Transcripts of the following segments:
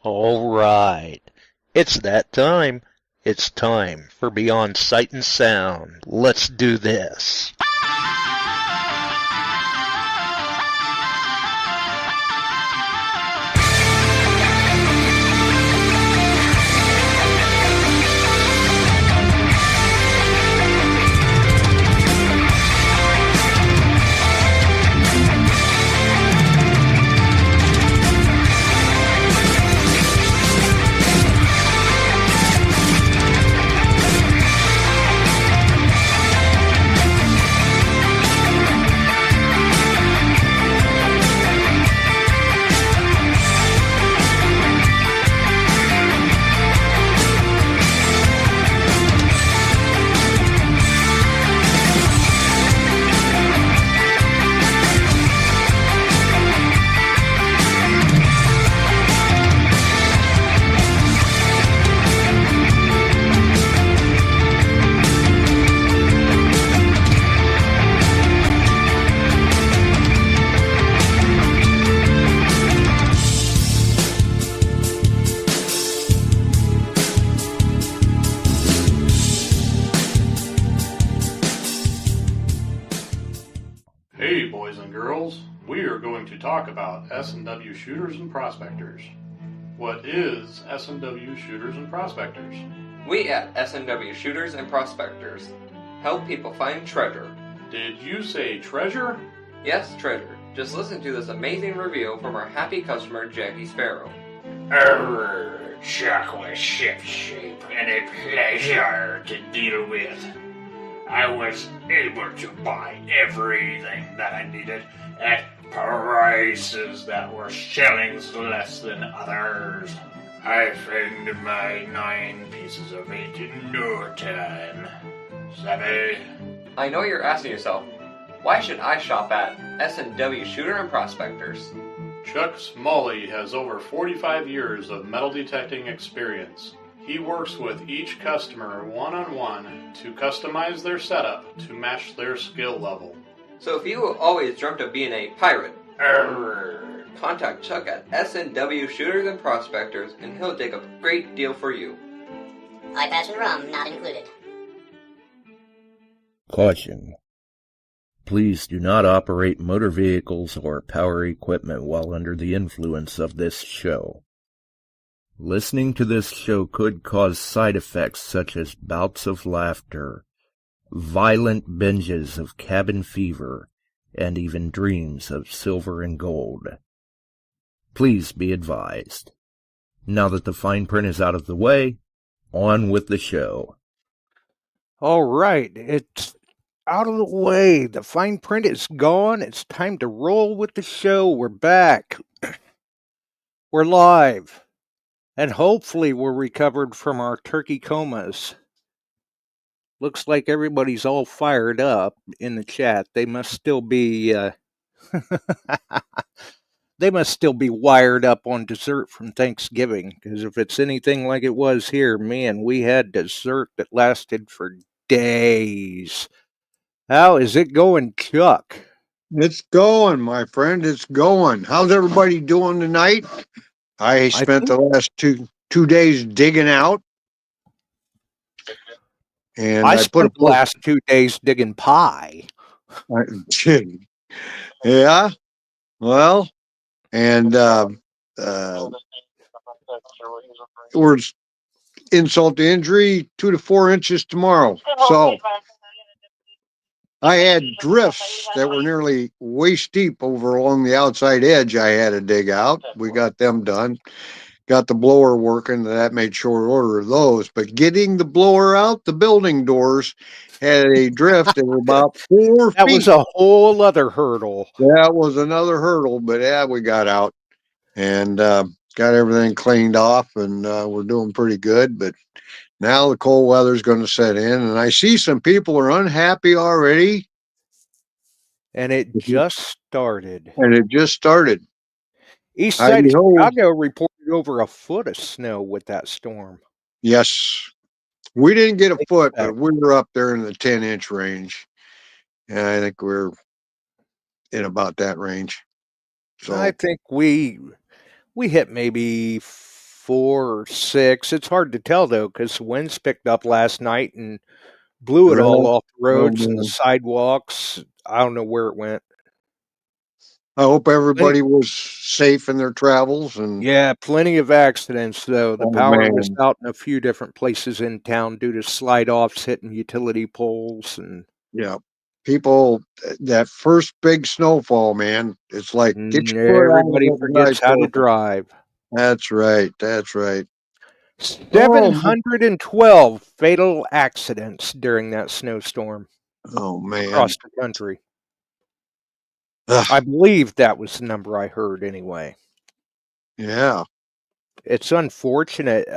All right. It's that time. It's time for Beyond Sight and Sound. Let's do this. Hey boys and girls, we are going to talk about S&W shooters and prospectors. What is S&W shooters and prospectors? We at S&W Shooters and Prospectors help people find treasure. Did you say treasure? Yes, treasure. Just listen to this amazing review from our happy customer, Jackie Sparrow. Chocolate ship shape and a pleasure to deal with. I was able to buy everything that I needed at prices that were shillings less than others. I found my 9 pieces of meat in no time. Savvy? I know you're asking yourself, why should I shop at S&W Shooter and Prospectors? Chuck Smalley has over 45 years of metal detecting experience. He works with each customer one-on-one to customize their setup to match their skill level. So if you always dreamt of being a pirate, contact Chuck at S&W Shooters and Prospectors and he'll dig up a great deal for you. Eye-patch and rum not included. Caution. Please do not operate motor vehicles or power equipment while under the influence of this show. Listening to this show could cause side effects such as bouts of laughter, violent binges of cabin fever, and even dreams of silver and gold. Please be advised. Now that the fine print is out of the way, on with the show. All right, it's out of the way. The fine print is gone. It's time to roll with the show. We're back. We're live. And hopefully we're recovered from our turkey comas. Looks like everybody's all fired up in the chat. They must still be they must still be wired up on dessert from Thanksgiving. Because if it's anything like it was here, man, we had dessert that lasted for days. How is it going, Chuck? It's going, my friend. It's going. How's everybody doing tonight? I spent the last two days digging out. And I spent the last 2 days digging pie. Yeah. Well, and we're insult to injury, 2 to 4 inches tomorrow. So I had drifts that were nearly waist deep over along the outside edge I had to dig out. We got them done. Got the blower working. That made short order of those. But getting the blower out, the building doors had a drift of about 4 feet. That was a whole other hurdle. That was another hurdle, but yeah, we got out and got everything cleaned off, and we're doing pretty good. But now the cold weather's going to set in, and I see some people are unhappy already. And it just started. East side of Chicago reported over a foot of snow with that storm. Yes. We didn't get a foot, but we were up there in the 10-inch range. And I think we're in about that range. So I think we hit maybe 4 or 6. It's hard to tell though, because the winds picked up last night and blew it all off the roads and the sidewalks. I don't know where it went. I hope everybody was safe in their travels. And yeah, plenty of accidents though. The Oh, power was man. out in a few different places in town due to slide offs hitting utility poles and yeah, people, that first big snowfall, man, it's like get your foot out of everybody it and forgets how to forward. drive. That's right. That's right. 712 fatal accidents during that snowstorm Oh man. across the country. Ugh. I believe that was the number I heard anyway. Yeah. It's unfortunate.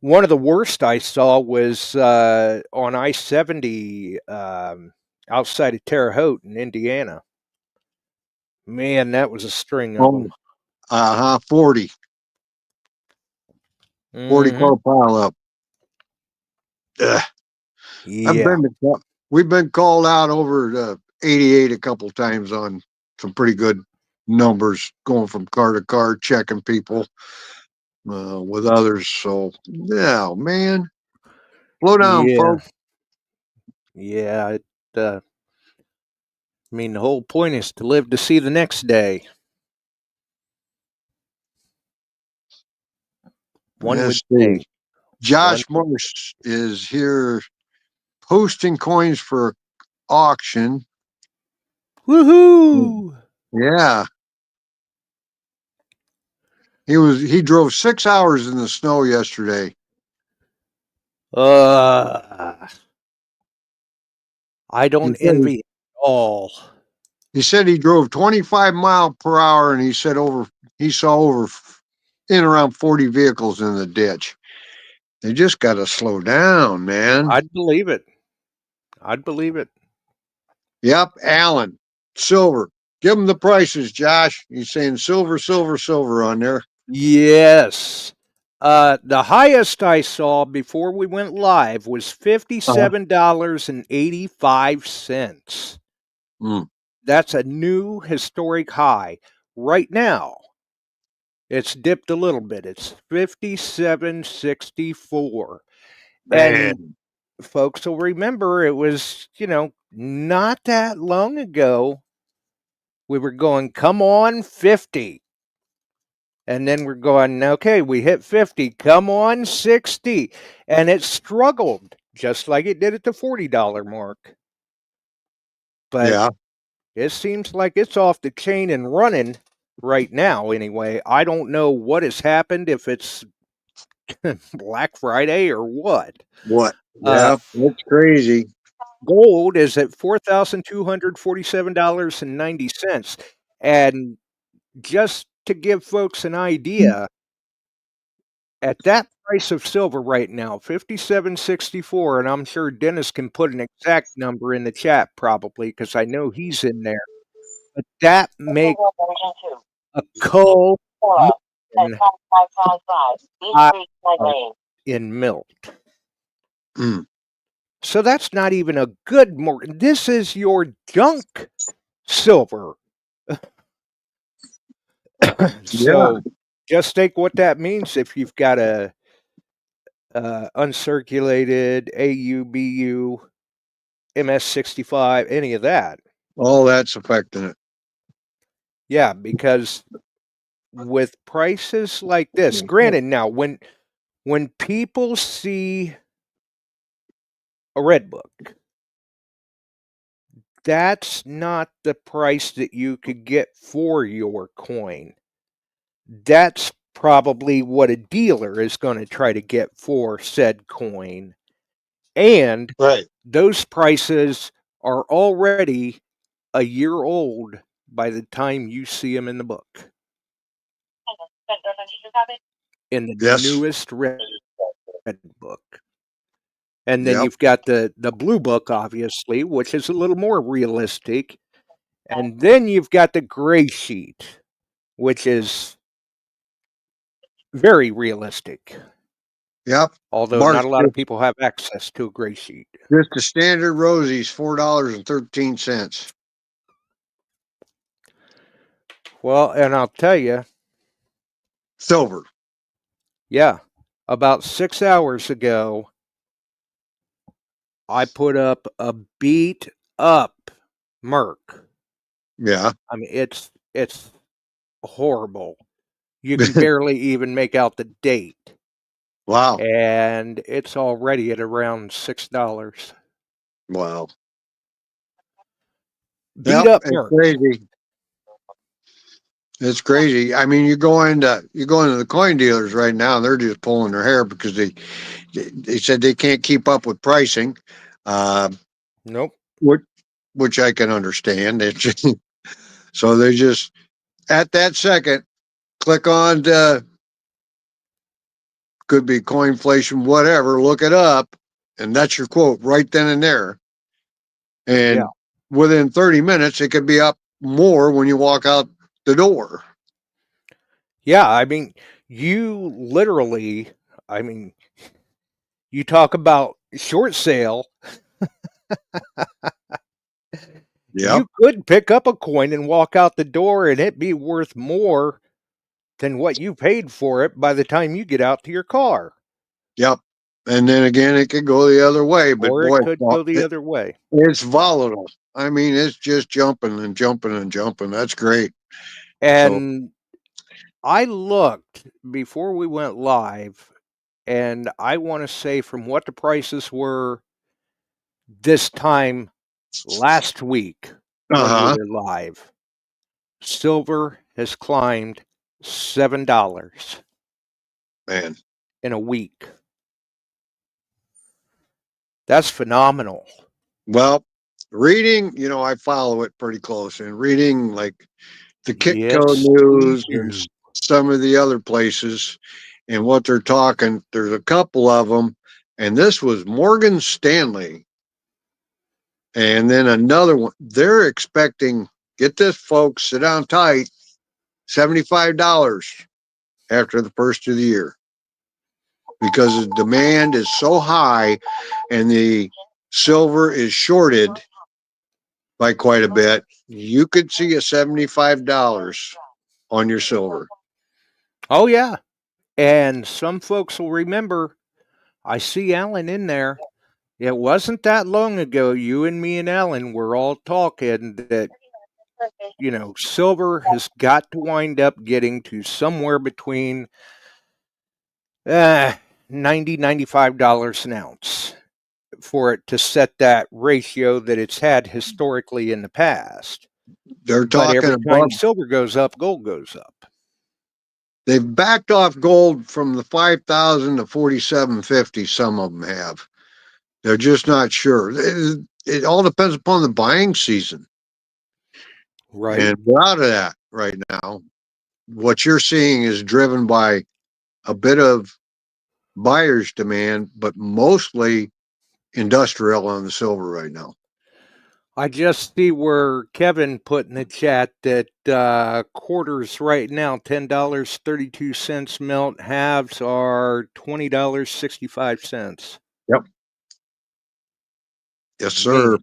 One of the worst I saw was on I-70 outside of Terre Haute in Indiana. Man, that was a string of them. 40 car pile up. Ugh. Yeah. We've been called out over 88 a couple times on some pretty good numbers, going from car to car, checking people with others. So yeah, man, slow down, folks. Yeah. I mean, the whole point is to live to see the next day. One would say. Josh Morse is here posting coins for auction. Woohoo! Yeah. He drove 6 hours in the snow yesterday. I don't envy it at all. He said he drove 25 miles per hour, and he said he saw in around 40 vehicles in the ditch. They just got to slow down, man. I'd believe it. I'd believe it. Yep, Alan, silver. Give him the prices, Josh. He's saying silver, silver, silver on there. Yes. The highest I saw before we went live was $57.85. That's a new historic high. Right now, it's dipped a little bit. It's $57.64. And folks will remember it was, not that long ago. We were going, come on, 50. And then we're going, okay, we hit 50. Come on, 60. And it struggled just like it did at the $40 mark. But it seems like it's off the chain and running right now anyway. I don't know what has happened, if it's Black Friday or what. Yeah, that's crazy. Gold is at $4,247.90. And just to give folks an idea, at that price of silver right now, $57.64, and I'm sure Dennis can put an exact number in the chat probably, because I know he's in there. But that makes a coal in milk. So that's not even a good morning. This is your junk silver. So just think what that means if you've got a uncirculated AUBU, MS65, any of that. All that's affecting it. Yeah, because with prices like this, granted, now when people see a red book, that's not the price that you could get for your coin. That's probably what a dealer is going to try to get for said coin. And those prices are already a year old by the time you see them in the book. In the newest red book. And then you've got the blue book, obviously, which is a little more realistic. And then you've got the gray sheet, which is very realistic. Yep. Although not a lot of people have access to a gray sheet. Just a standard Rosie's, $4.13. Well, and I'll tell you. Silver. Yeah. About 6 hours ago, I put up a beat up Merc. Yeah. I mean, it's horrible. You can barely even make out the date, Wow. and it's already at around $6. Wow. Beat Yep. up It's Merc. crazy. It's crazy. I mean, you go into the coin dealers right now, and they're just pulling their hair because they said they can't keep up with pricing, uh, Nope. which I can understand. So they just at that second click on to, could be coinflation, whatever. Look it up, and that's your quote right then and there. Yeah. And within 30 minutes, it could be up more when you walk out the door. Yeah, I mean, you literally, I mean, you talk about short sale, Yep. you could pick up a coin and walk out the door and it be worth more than what you paid for it by the time you get out to your car. Yep. And then again, it could go the other way. But Or boy, it could go the other way. it's volatile. I mean, it's just jumping and jumping and jumping. That's great. So, And I looked before we went live, and I want to say from what the prices were this time last week when we uh-huh, were live, silver has climbed $7 man. in a week. That's phenomenal. Well, reading, I follow it pretty close, and reading like the Kitco Yes, we News and do. some of the other places and what they're talking. There's a couple of them, and this was Morgan Stanley. And then another one, they're expecting, get this, folks, sit down tight, $75 after the first of the year because the demand is so high and the silver is shorted by quite a bit. You could see a $75 on your silver. Oh, yeah. And some folks will remember, I see Alan in there. It wasn't that long ago, you and me and Alan were all talking that, silver has got to wind up getting to somewhere between $90, $95 an ounce for it to set that ratio that it's had historically in the past. They're But talking every time above. silver goes up, gold goes up. They've backed off gold from the 5,000 to 4,750. Some of them have. They're just not sure. It all depends upon the buying season. Right. And we're out of that right now. What you're seeing is driven by a bit of buyer's demand, but mostly industrial on the silver right now. I just see where Kevin put in the chat that quarters right now, $10.32 melt. Halves are $20.65. Yep. Yes, sir. Man.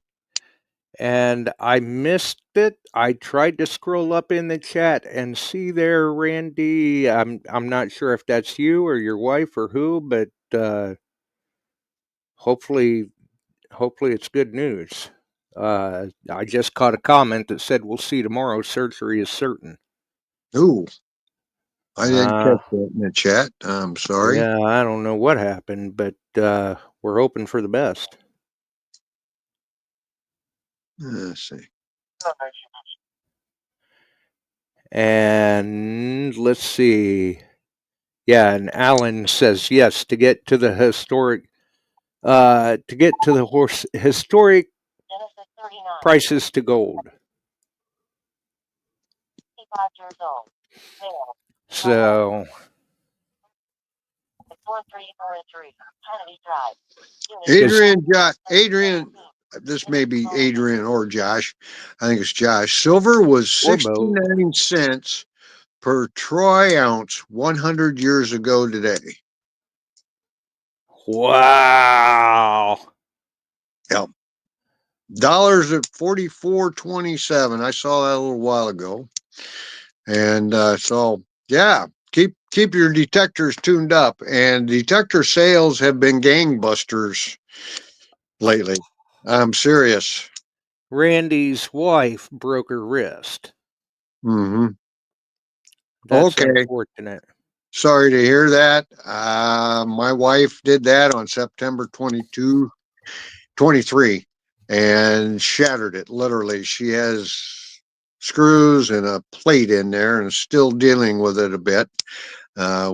And I missed it. I tried to scroll up in the chat and see there, Randy. I'm not sure if that's you or your wife or who, but hopefully it's good news. I just caught a comment that said we'll see tomorrow. Surgery is certain. Ooh, I didn't Uh, catch that in the chat. I'm sorry. yeah, I don't know what happened, but we're hoping for the best. Let's see. And let's see. Yeah, and Alan says yes to get to the historic historic prices to gold. So Adrian, this may be Adrian or Josh. I think it's Josh. Silver was or both. 69 cents per troy ounce 100 years ago today. Wow. Yep. Dollars at 44.27. I saw that a little while ago. And so, yeah, keep your detectors tuned up. And detector sales have been gangbusters lately. I'm serious. Randy's wife broke her wrist. Mm-hmm. That's Okay. unfortunate. Sorry to hear that. My wife did that on September 23, and shattered it. Literally, she has screws and a plate in there, and still dealing with it a bit,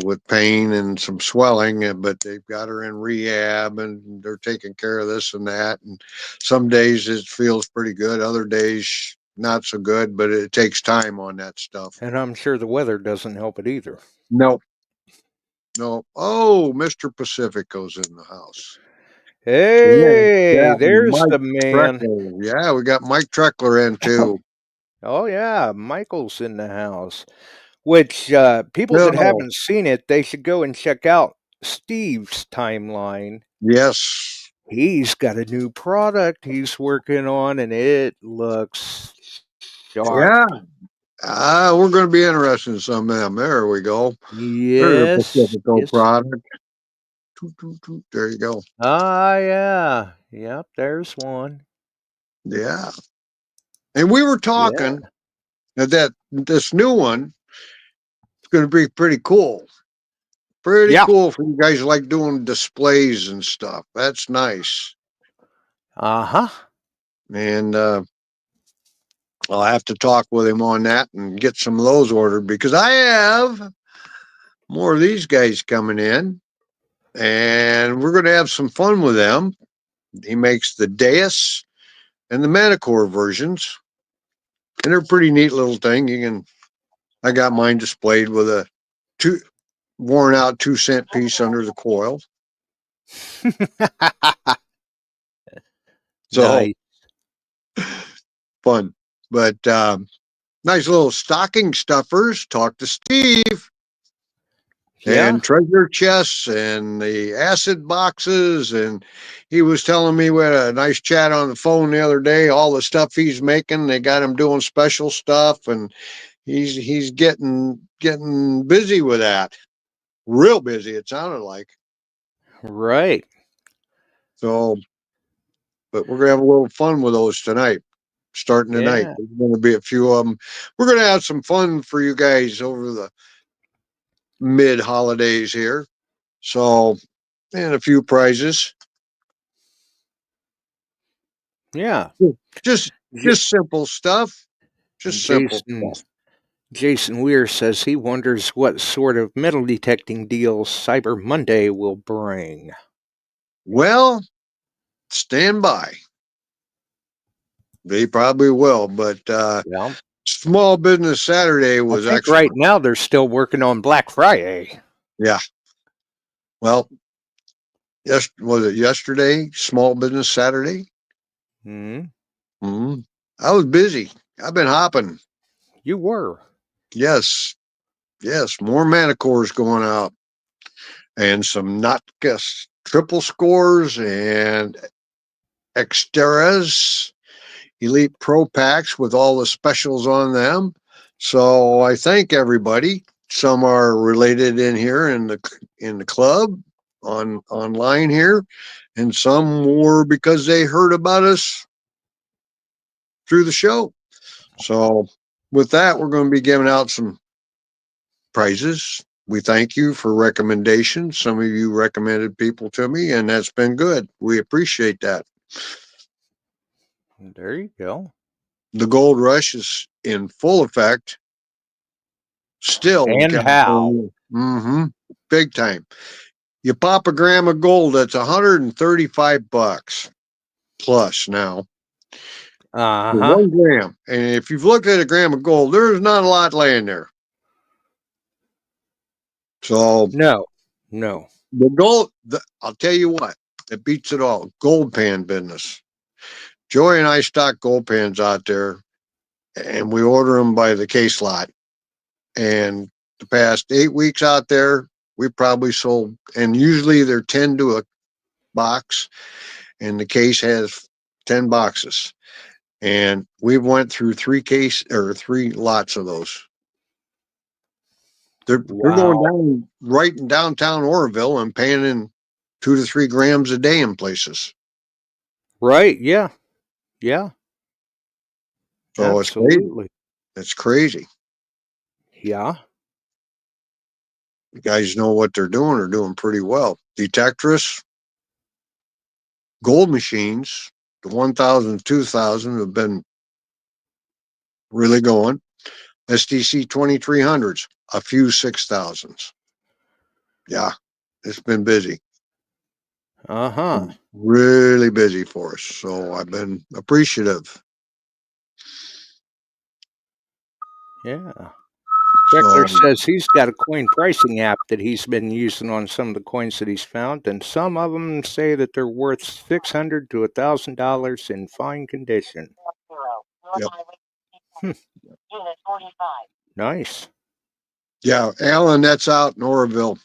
with pain and some swelling. But they've got her in rehab, and they're taking care of this and that. And some days it feels pretty good, other days not so good. But it takes time on that stuff. And I'm sure the weather doesn't help it either. No, no. Oh, Mr. Pacifico's in the house. Hey, Yeah, there's Mike the man. Treckler. Yeah, we got Mike Treckler in too. Oh, yeah, Michael's in the house. Which, people that No. haven't seen it, they should go and check out Steve's timeline. Yes. He's got a new product he's working on, and it looks sharp. Yeah. We're going to be interested in some of them. There we go. There's a Yes, Pacifico yes. product. Toot, toot, toot. There you go. Ah, yeah. Yep, there's one. Yeah. And we were Yeah. talking that this new one is going to be pretty cool. Pretty Yeah. cool for you guys like doing displays and stuff. That's nice. Uh-huh. And I'll have to talk with him on that and get some of those ordered, because I have more of these guys coming in, and we're going to have some fun with them. He makes the Deus and the Manicore versions, and they're a pretty neat little thing. I got mine displayed with a worn out 2-cent piece under the coil. So Nice. fun. But nice little stocking stuffers. Talk to Steve. Yeah. And treasure chests and the acid boxes. And he was telling me, we had a nice chat on the phone the other day, all the stuff he's making. They got him doing special stuff, and he's getting busy with that. Real busy, it sounded like. Right. So, but we're gonna have a little fun with those tonight. Starting tonight, Yeah. there's going to be a few of them. We're going to have some fun for you guys over the mid holidays here. So, and a few prizes. Yeah. Just J- simple stuff. Just simple Jason stuff. Jason Weir says he wonders what sort of metal detecting deals Cyber Monday will bring. Well, stand by. They probably will, but Yeah. Small Business Saturday I was think right excellent. now they're still working on Black Friday. Yeah. Well, yes, was it yesterday? Small Business Saturday. Hmm. Mm-hmm. I was busy. I've been hopping. You were. Yes, yes, more Manicores going out, and some Notkus triple scores and Xteras Elite Pro packs with all the specials on them. So I thank everybody. Some are related in here in the club online here, and some were because they heard about us through the show. So with that, we're going to be giving out some prizes. We thank you for recommendations. Some of you recommended people to me, and that's been good. We appreciate that. There you go. The gold rush is in full effect still in And how? California. Mm-hmm. Big time. You pop a gram of gold, that's $135 plus now for Uh-huh. 1 gram. And if you've looked at a gram of gold, there's not a lot laying there. So No. No. the gold, I'll tell you what, it beats it all. Gold pan business. Joey and I stock gold pans out there, and we order them by the case lot. And the past 8 weeks out there, we probably sold, and usually they're 10 to a box, and the case has 10 boxes. And we went through 3 lots of those. They're going down right in downtown Oroville and paying in 2 to 3 grams a day in places. Right, yeah. Yeah. So absolutely. It's crazy. Yeah. You guys know what they're doing pretty well. Detectorists, gold machines, the 1000, 2000 have been really going. SDC 2300s, a few 6000s. Yeah, it's been busy. Uh-huh. Really busy for us. So I've been appreciative. Yeah. Spectre So, says he's got a coin pricing app that he's been using on some of the coins that he's found, and some of them say that they're worth $600 to $1,000 in fine condition. yep. Nice. Yeah, Alan, that's out in Oroville,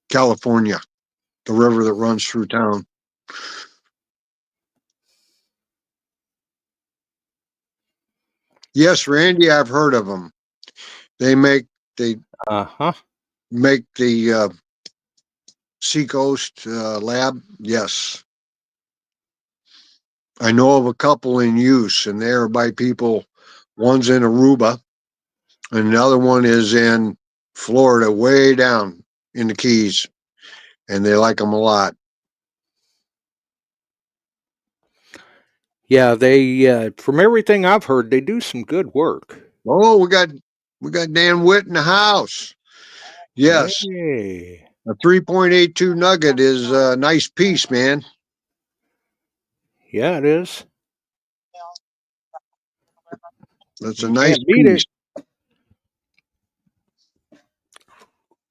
California, the river that runs through town. Yes, Randy, I've heard of them. They make Uh-huh. the Seacoast lab. Yes, I know of a couple in use, and they're by people. One's in Aruba, and the other one is in Florida, way down in the Keys, and they like them a lot. Yeah, they from everything I've heard, they do some good work. Oh, we got Dan Witt in the house. Yes, Hey. a 3.82 nugget is a nice piece, man. Yeah, it is. That's You a nice can't beat piece. it.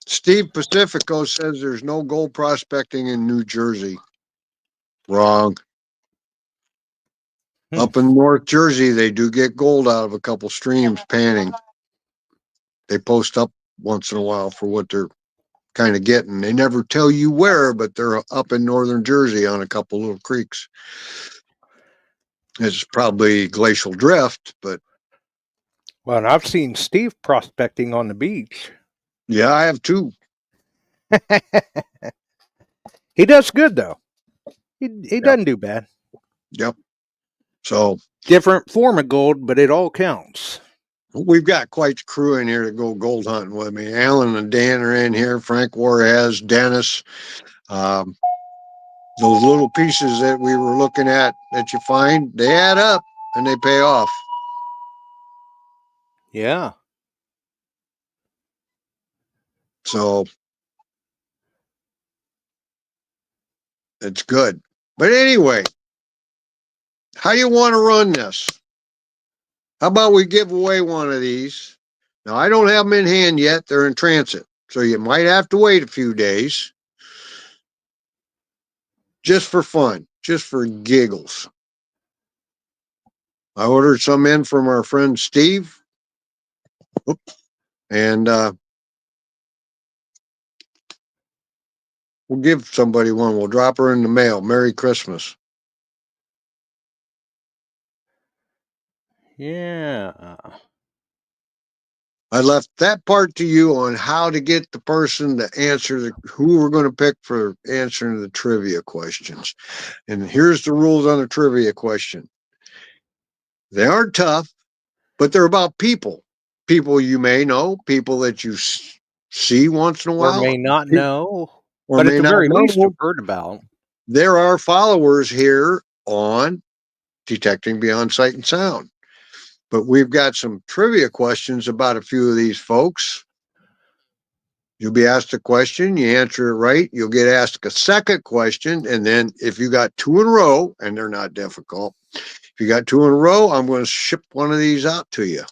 Steve Pacifico says there's no gold prospecting in New Jersey. Wrong. Up in North Jersey, they do get gold out of a couple streams panning. They post up once in a while for what they're kind of getting. They never tell you where, but they're up in northern Jersey on a couple little creeks. It's probably glacial drift, but Well, and I've seen Steve prospecting on the beach. yeah, I have too. He does good though. He doesn't do bad. Yep. So Different form of gold, but it all counts. we've got quite the crew in here to go gold hunting with me. Alan and Dan are in here. Frank Juarez, Dennis. Those little pieces that we were looking at that you find, they add up and they pay off. Yeah. So it's good. But anyway, how do you want to run this? How about we give away one of these? Now, I don't have them in hand yet. They're in transit. So you might have to wait a few days just for fun, just for giggles. I ordered some in from our friend Steve. And we'll give somebody one. We'll drop her in the mail. Merry Christmas. Yeah. I left that part to you on how to get the person to answer who we're going to pick for answering the trivia questions. And here's the rules on the trivia question. They aren't tough, but they're about people. People you may know, people that you see once in a Or while, may not know. or But at may the not very least, know. you've heard about. There are followers here on Detecting Beyond Sight and Sound. But we've got some trivia questions about a few of these folks. You'll be asked a question, you answer it right, you'll get asked a second question, and then if you got two in a row, and they're not difficult, if you got two in a row, I'm going to ship one of these out to you.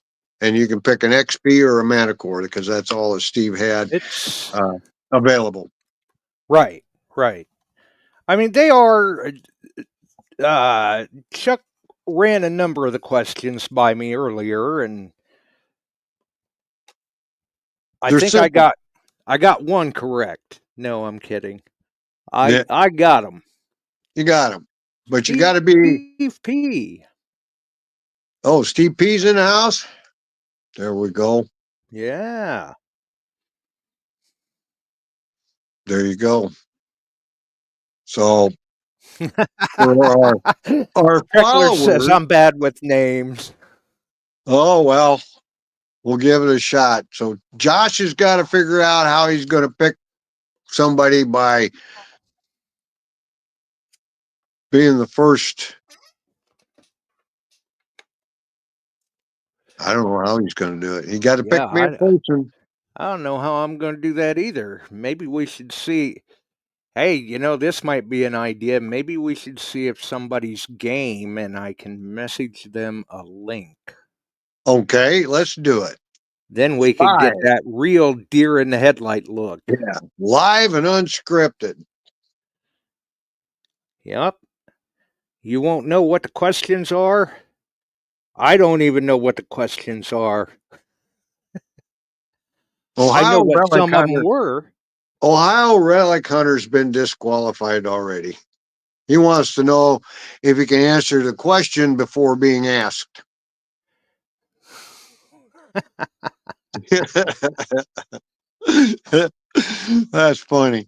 And you can pick an XP or a Manicore because that's all that Steve had It's available. right. I mean, they are. Chuck ran a number of the questions by me earlier, and They're think simple. I got one correct. No, I'm kidding. Yeah, I got them. you got them. But you got to be. Steve P. Oh, Steve P's in the house. There we go. Yeah. There you go. So for our Heckler says followers, I'm bad with names. oh well, we'll give it a shot. So Josh has got to figure out how he's going to pick somebody by being the first. I don't know how he's going to do it. He got to pick Yeah, me a person. I don't know how I'm going to do that either. Maybe we should see. Hey, this might be an idea. Maybe we should see if somebody's game and I can message them a link. Okay, let's do it. Then we could get 5. that real deer in the headlight look. Yeah, live and unscripted. Yep. You won't know what the questions are. I don't even know what the questions are. I know Ohio what Relic some of them Hunter. were. Ohio Relic Hunter's been disqualified already. He wants to know if he can answer the question before being asked. That's funny.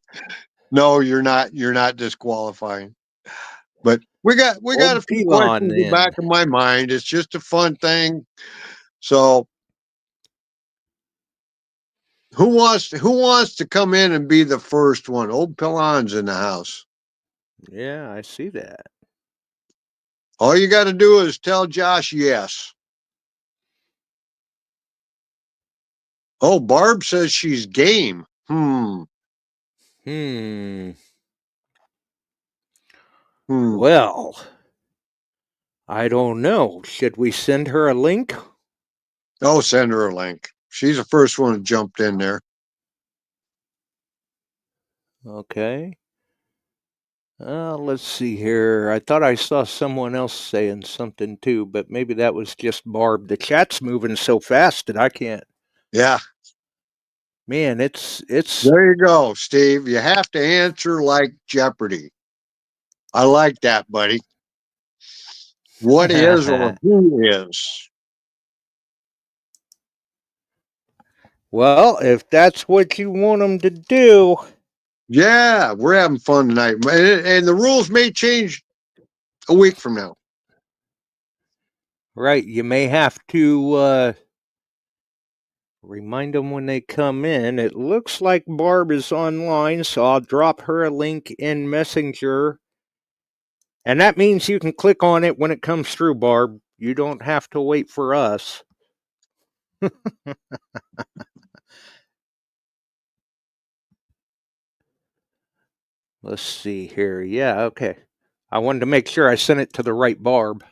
No, you're not. You're not disqualifying. But we got a Old few Pelon questions in the back then. of my mind. It's just a fun thing. So who wants to come in and be the first one? Old Pelon's in the house. Yeah, I see that. All you got to do is tell Josh yes. Oh, Barb says she's game. Well, I don't know. Should we send her a link? Oh, send her a link. She's the first one that jumped in there. Okay. Let's see here. I thought I saw someone else saying something too, but maybe that was just Barb. The chat's moving so fast that I can't. Yeah. Man, it's There you go, Steve. You have to answer like Jeopardy. I like that, buddy. What is or who is? Well, if that's what you want them to do. Yeah, we're having fun tonight. And the rules may change a week from now. Right, you may have to remind them when they come in. It looks like Barb is online, so I'll drop her a link in Messenger. And that means you can click on it when it comes through, Barb. You don't have to wait for us. Let's see here. Yeah, okay. I wanted to make sure I sent it to the right Barb.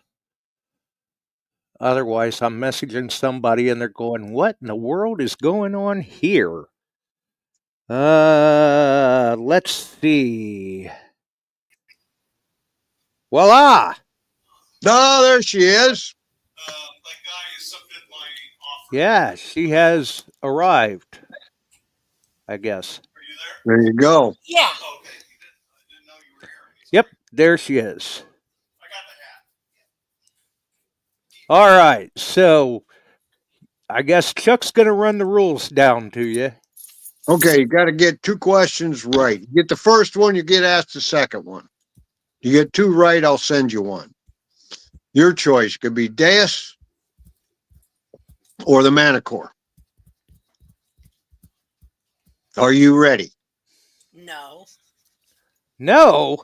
Otherwise, I'm messaging somebody and they're going, what in the world is going on here? Let's see. Voila! Oh, there she is. Yeah, she has arrived, I guess. There you go. Yeah. Yep, there she is. All right, so I guess Chuck's going to run the rules down to you. Okay, you got to get 2 questions right. You get the first one, you get asked the second one. You get 2 right, I'll send you one. Your choice could be Deus or the Manicore. Are you ready? No. No.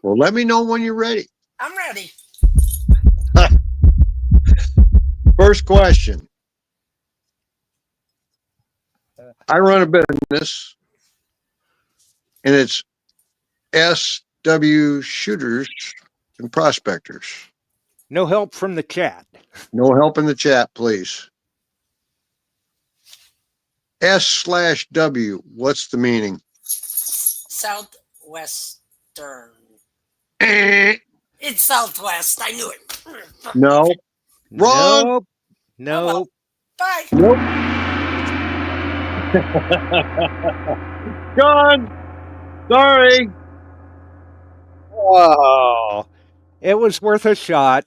Well, let me know when you're ready. I'm ready. First question. I run a business, and it's SW Shooters and Prospectors. No help from the chat. No help in the chat, please. S/W, what's the meaning? Southwestern. Eh, It's Southwest. I knew it. no. Wrong. Nope. Oh, well. Nope. Bye. Nope. Gone. Sorry. Oh, it was worth a shot.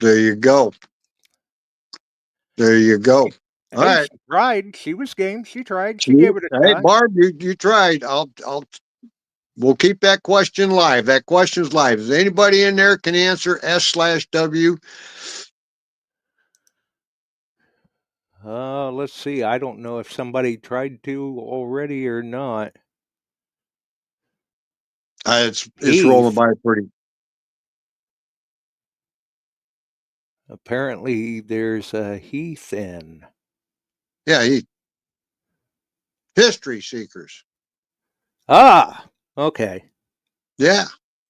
There you go. There you go. All Hey, right. she tried. She was game. She tried. She gave it a Hey, try. Barb, you tried. We'll keep that question live. That question's live. Is anybody in there can answer S/W? Let's see. I don't know if somebody tried to already or not. It's Heath. rolling by pretty. Apparently, there's a Heath in. Yeah, history seekers. Ah, okay. Yeah.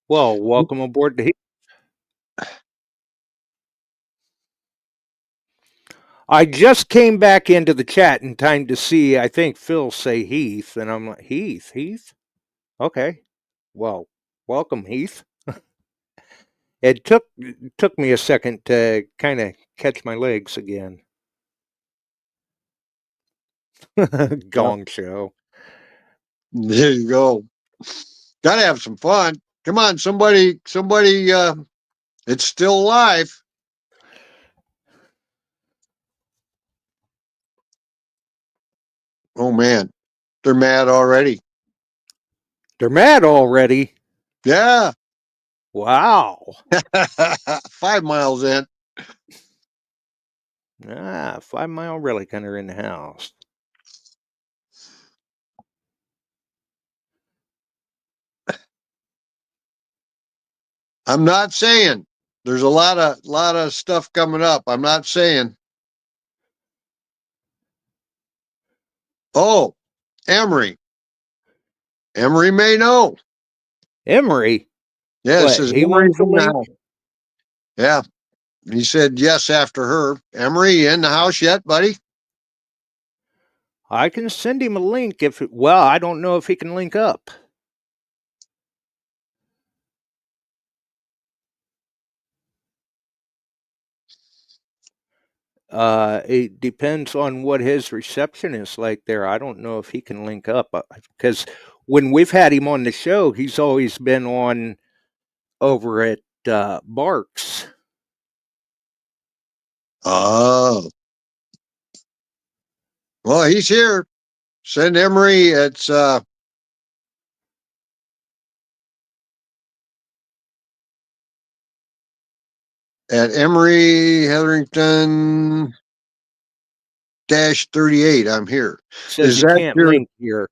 Well, welcome aboard to Heath. I just came back into the chat in time to see, I think, Phil say Heath, and I'm like, Heath? Okay. Well, welcome, Heath. It took me a second to kind of catch my legs again. Gong show. There you go. Gotta have some fun. Come on, somebody, it's still alive. Oh man, they're mad already. They're mad already. Yeah. Wow. 5 miles in. 5 Mile Relic Hunter in the house. I'm not saying there's a lot of stuff coming up. I'm not saying. Oh, Emery. Emery may know. Emery? Yeah, it What, says he Emery's wants a in the link? house. Yeah. He said yes after her. Emery, you in the house yet, buddy? I can send him a link well, I don't know if he can link up. It depends on what his reception is like there. I don't know if he can link up because when we've had him on the show, he's always been on over at Barks. Oh. Well, he's here. Send Emery. It's at Emery Hetherington -38. I'm here. Says he that can't your? link here.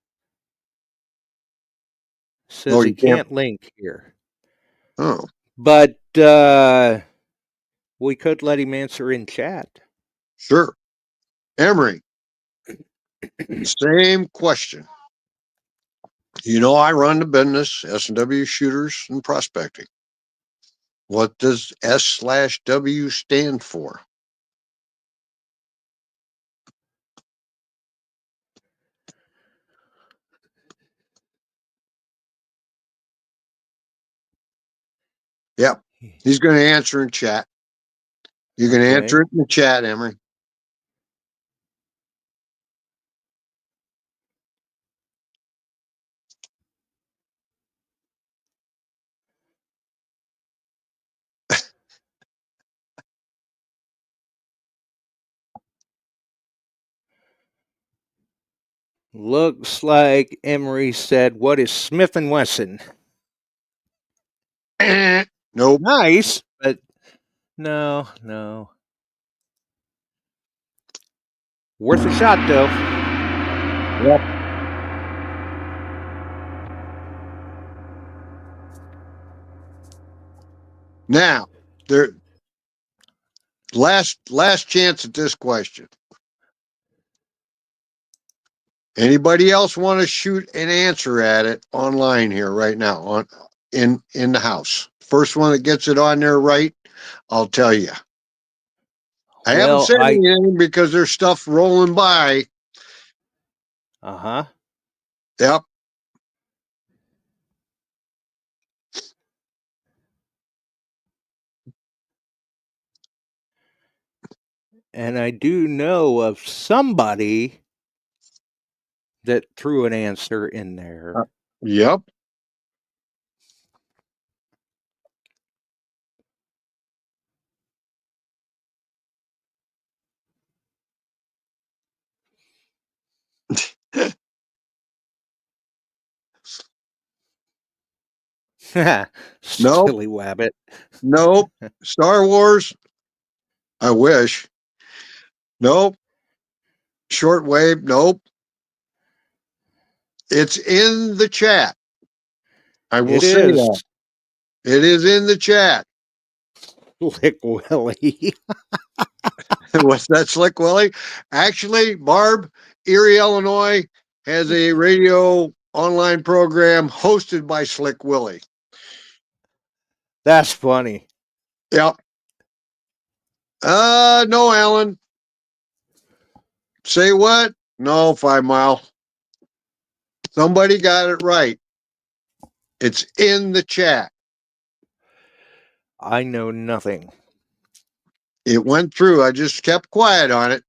Says Oh, he you can't. can't link here. Oh, But we could let him answer in chat. sure. Emery, same question. You know, I run the business, S&W Shooters and Prospecting. What does S/W stand for? Yep. He's going to answer in chat. You can answer it in the chat, Emery. Looks like Emery said, "What is Smith & Wesson?" Nope. Nice, but no. Worth a shot, though. Yep. Now, last chance at this question. Anybody else want to shoot an answer at it online here right now in the house? First one that gets it on there right, I'll tell you. I haven't said anything because there's stuff rolling by. Yep. And I do know of somebody that threw an answer in there. Yep. Nope. Silly wabbit. Nope. Star Wars. I wish. Nope. Shortwave. Nope. It's in the chat. I will It say is that. It is in the chat. Lick Willie. What's that, Slick Willie? Actually, Barb, Erie, Illinois, has a radio online program hosted by Slick Willie. That's funny. Yep. No, Alan. Say what? No, 5 Mile. Somebody got it right. It's in the chat. I know nothing. It went through. I just kept quiet on it.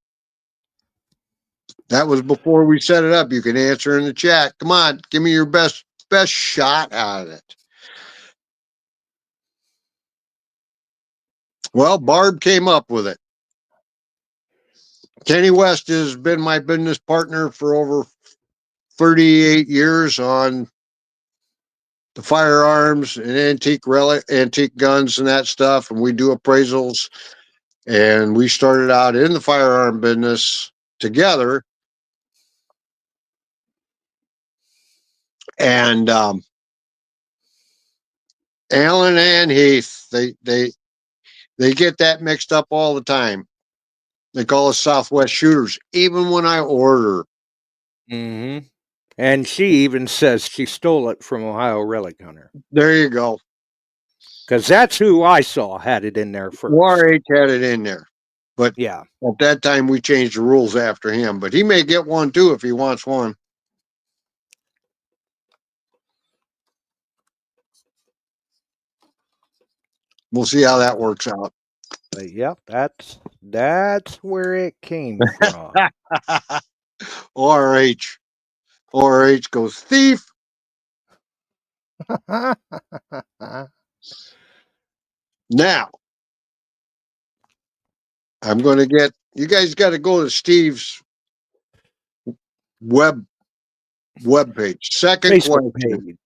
That was before we set it up. You can answer in the chat. Come on, give me your best shot out of it. Well, Barb came up with it. Kenny West has been my business partner for over 38 years on the firearms and antique guns and that stuff. And we do appraisals. And we started out in the firearm business together. And Alan and Heath, they get that mixed up all the time. They call us Southwest shooters, even when I order. Mm-hmm. And she even says she stole it from Ohio Relic Hunter. There you go. Because that's who I saw had it in there first. Warh had it in there. But yeah, at that time, we changed the rules after him. But he may get one, too, if he wants one. We'll see how that works out. But yep, that's where it came from. ORH. ORH goes, thief. Now, I'm going to get, you guys got to go to Steve's web page. Second Facebook question.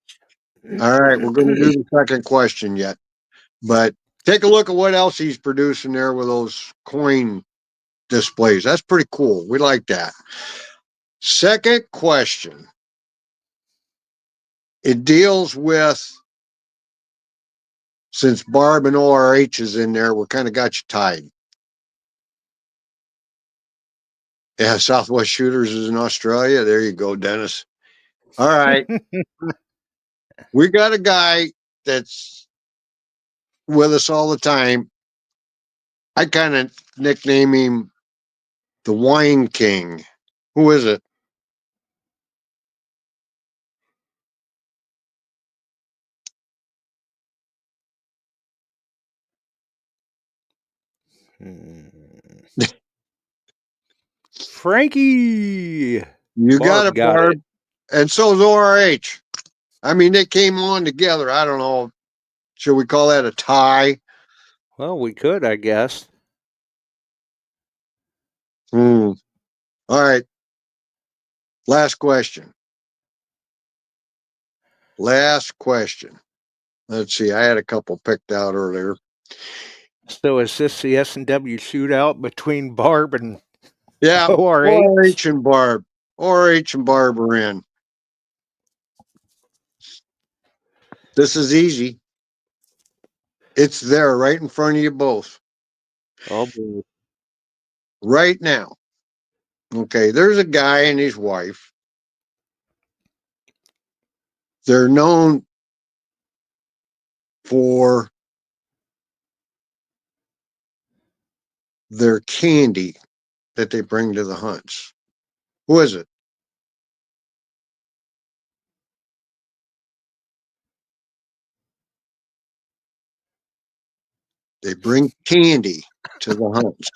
page. All right, we're going to do the second question yet. But take a look at what else he's producing there with those coin displays. That's pretty cool. We like that. Second question. It deals with, since Barb and ORH is in there, we kind of got you tied. Yeah, Southwest Shooters is in Australia. There you go, Dennis. All right. We got a guy that's with us all the time. I kind of nickname him the Wine King. Who is it? Frankie. You got Barb it, Barb. it. And so is ORH. I mean, they came on together. I don't know. Should we call that a tie? Well, we could, I guess. All right. Last question. Last question. Let's see. I had a couple picked out earlier. So is this the S&W shootout between Barb and Yeah, ORH and Barb. ORH and Barb are in. This is easy. It's there right in front of you both. Oh, boy. Right now. Okay, there's a guy and his wife. They're known for their candy that they bring to the hunts. Who is it? They bring candy to the hunts.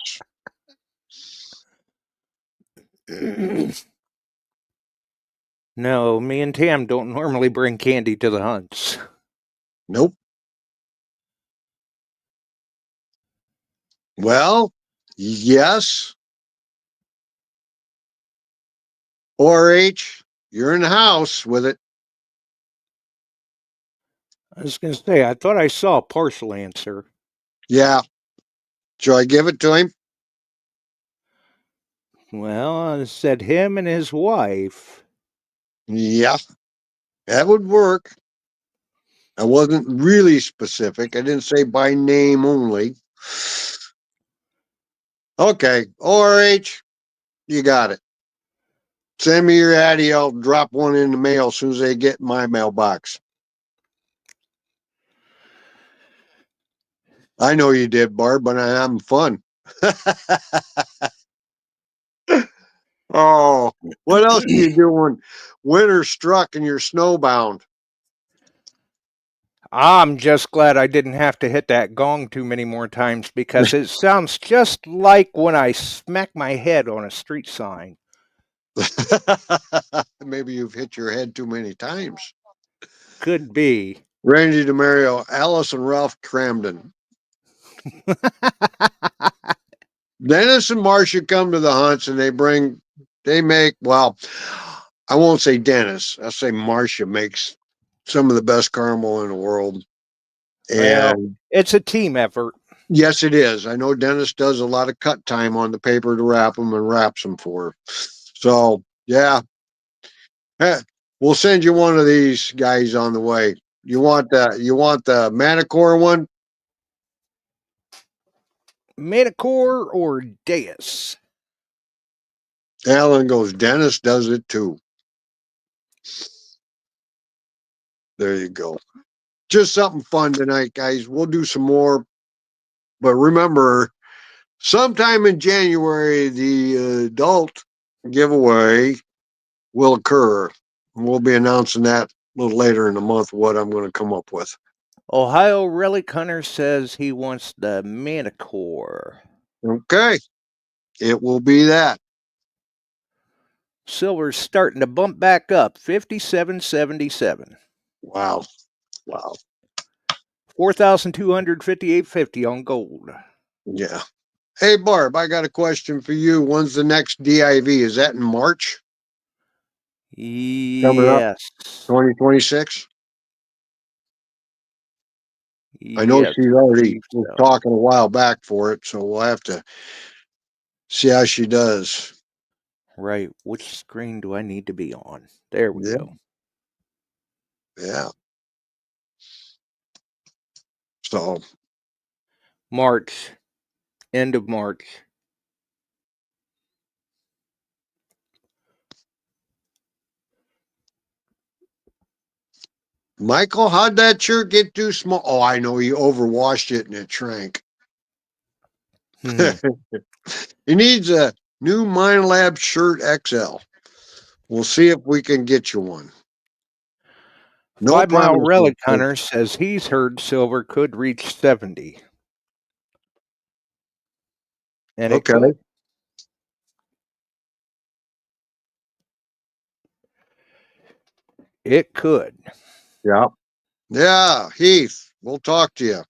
No, me and Tam don't normally bring candy to the hunts. Nope. Well, yes. ORH, you're in the house with it. I was going to say, I thought I saw a partial answer. Yeah. Shall I give it to him? Well, it said him and his wife. Yeah, that would work. I wasn't really specific. I didn't say by name only. Okay, ORH, you got it. Send me your Addy. I'll drop one in the mail as soon as they get in my mailbox. I know you did, Barb, but I'm having fun. Oh, what else are you doing? Winter struck and you're snowbound. I'm just glad I didn't have to hit that gong too many more times because it sounds just like when I smack my head on a street sign. Maybe you've hit your head too many times. Could be. Randy DeMario, Alice and Ralph Cramden. Dennis and Marcia come to the hunts and they make, well, I won't say Dennis. I'll say Marcia makes some of the best caramel in the world. Well, And it's a team effort. yes, it is. I know Dennis does a lot of cut time on the paper to wrap them and wraps them for her. So, yeah. We'll send you one of these guys on the way. You want the Manicore one? Metacore or Deus? Alan goes, Dennis does it too. There you go. Just something fun tonight, guys. We'll do some more. But remember, sometime in January, the adult giveaway will occur. We'll be announcing that a little later in the month, what I'm going to come up with. Ohio Relic Hunter says he wants the Metacore. Okay. It will be that. Silver's starting to bump back up, 57.77. Wow. Wow. 4,258.50 on gold. Yeah. Hey, Barb, I got a question for you. When's the next DIV? Is that in March? Coming up? Yes. 2026? I know Yes, she's I already believe was so. talking a while back for it, so we'll have to see how she does. Right. Which screen do I need to be on? There we Yeah. go. Yeah. So, March. End of March. Michael, how'd that shirt get too small? Oh, I know you overwashed it and it shrank. He needs a new Mind Lab shirt XL. We'll see if we can get you one. No 5 Mile promises. Relic Hunter says he's heard silver could reach 70. And it Okay. could. It could. Yeah. Yeah. Heath, we'll talk to you.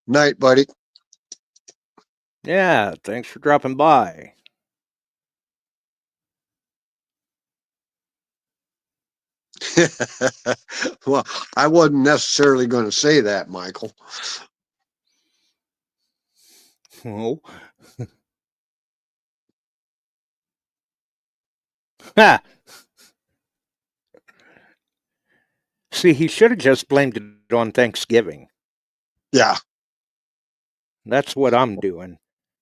Night, buddy. Yeah, thanks for dropping by. Well, I wasn't necessarily going to say that, Michael. Oh. Ha! See, he should have just blamed it on Thanksgiving. Yeah. That's what I'm doing.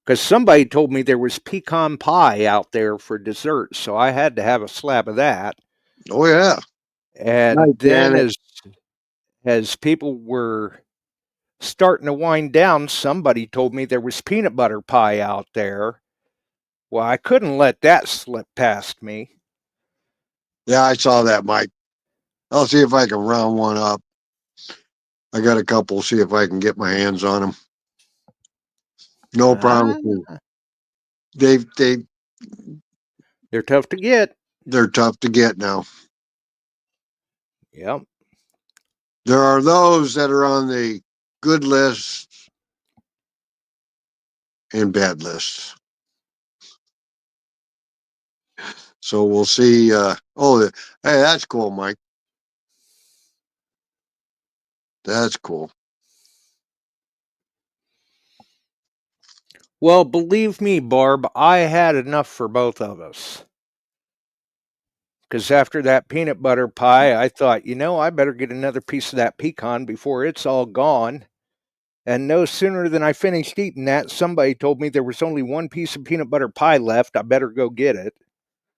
Because somebody told me there was pecan pie out there for dessert, so I had to have a slab of that. Oh, yeah. And Night, then Janet. as people were starting to wind down, somebody told me there was peanut butter pie out there. Well, I couldn't let that slip past me. Yeah, I saw that, Mike. I'll see if I can round one up. I got a couple, see if I can get my hands on them. No Ah, promises. they're tough to get. They're tough to get now. Yep. There are those that are on the good lists and bad lists. So we'll see. Hey, that's cool, Mike. That's cool. Well, believe me, Barb, I had enough for both of us. Because after that peanut butter pie, I thought, I better get another piece of that pecan before it's all gone. And no sooner than I finished eating that, somebody told me there was only one piece of peanut butter pie left. I better go get it.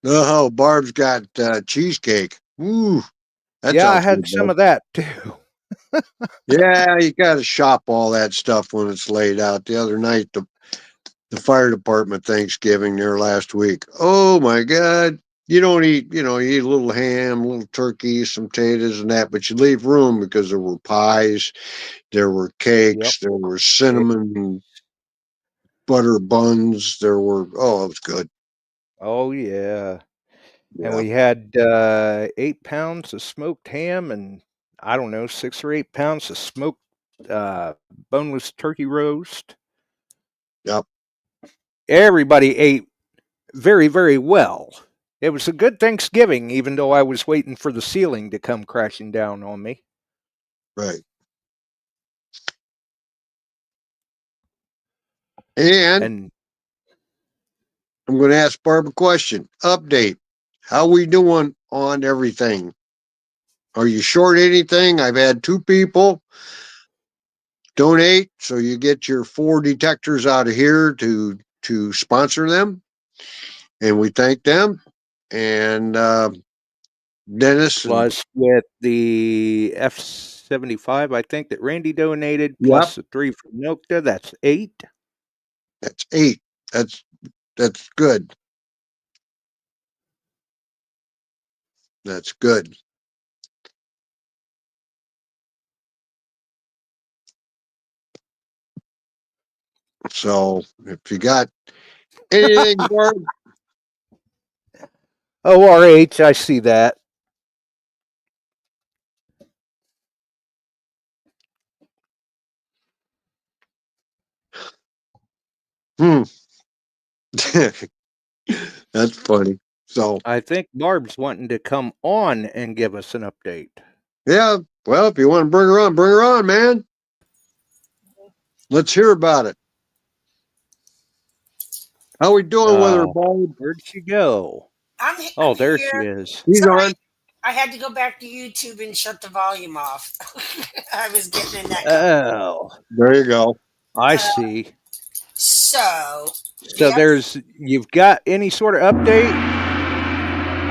Oh, Barb's got cheesecake. Ooh, that Yeah, I sounds had good, some Barb. of that too. Yeah, you got to shop all that stuff when it's laid out. The other night, the fire department Thanksgiving there last week. Oh my God. You don't eat, you eat a little ham, a little turkey, some potatoes and that, but you leave room because there were pies, there were Yep. cakes, there were cinnamon butter buns, it was good. Oh, yeah. And Yeah. we had 8 pounds of smoked ham and, I don't know, 6 or 8 pounds of smoked boneless turkey roast. Yep. Everybody ate very, very well. It was a good Thanksgiving, even though I was waiting for the ceiling to come crashing down on me. Right. And And I'm going to ask Barb a question. Update. How we doing on everything? Are you short anything? I've had 2 people donate, so you get your 4 detectors out of here to sponsor them, and we thank them. And Dennis and plus with the F-75, I think that Randy donated, yep, plus the 3 from Nokta, that's 8. that's 8. That's good. That's good. So if you got anything, Barb, ORH, I see that. that's funny. So I think Barb's wanting to come on and give us an update. yeah, well, if you want to bring her on, man. Let's hear about it. How we doing with her, Barb? Where'd she go? Oh, I'm there she here. is. He's Sorry, on. I had to go back to YouTube and shut the volume off. I was getting in that. Oh, There you go. I Uh, see. so So the F, you've got any sort of update?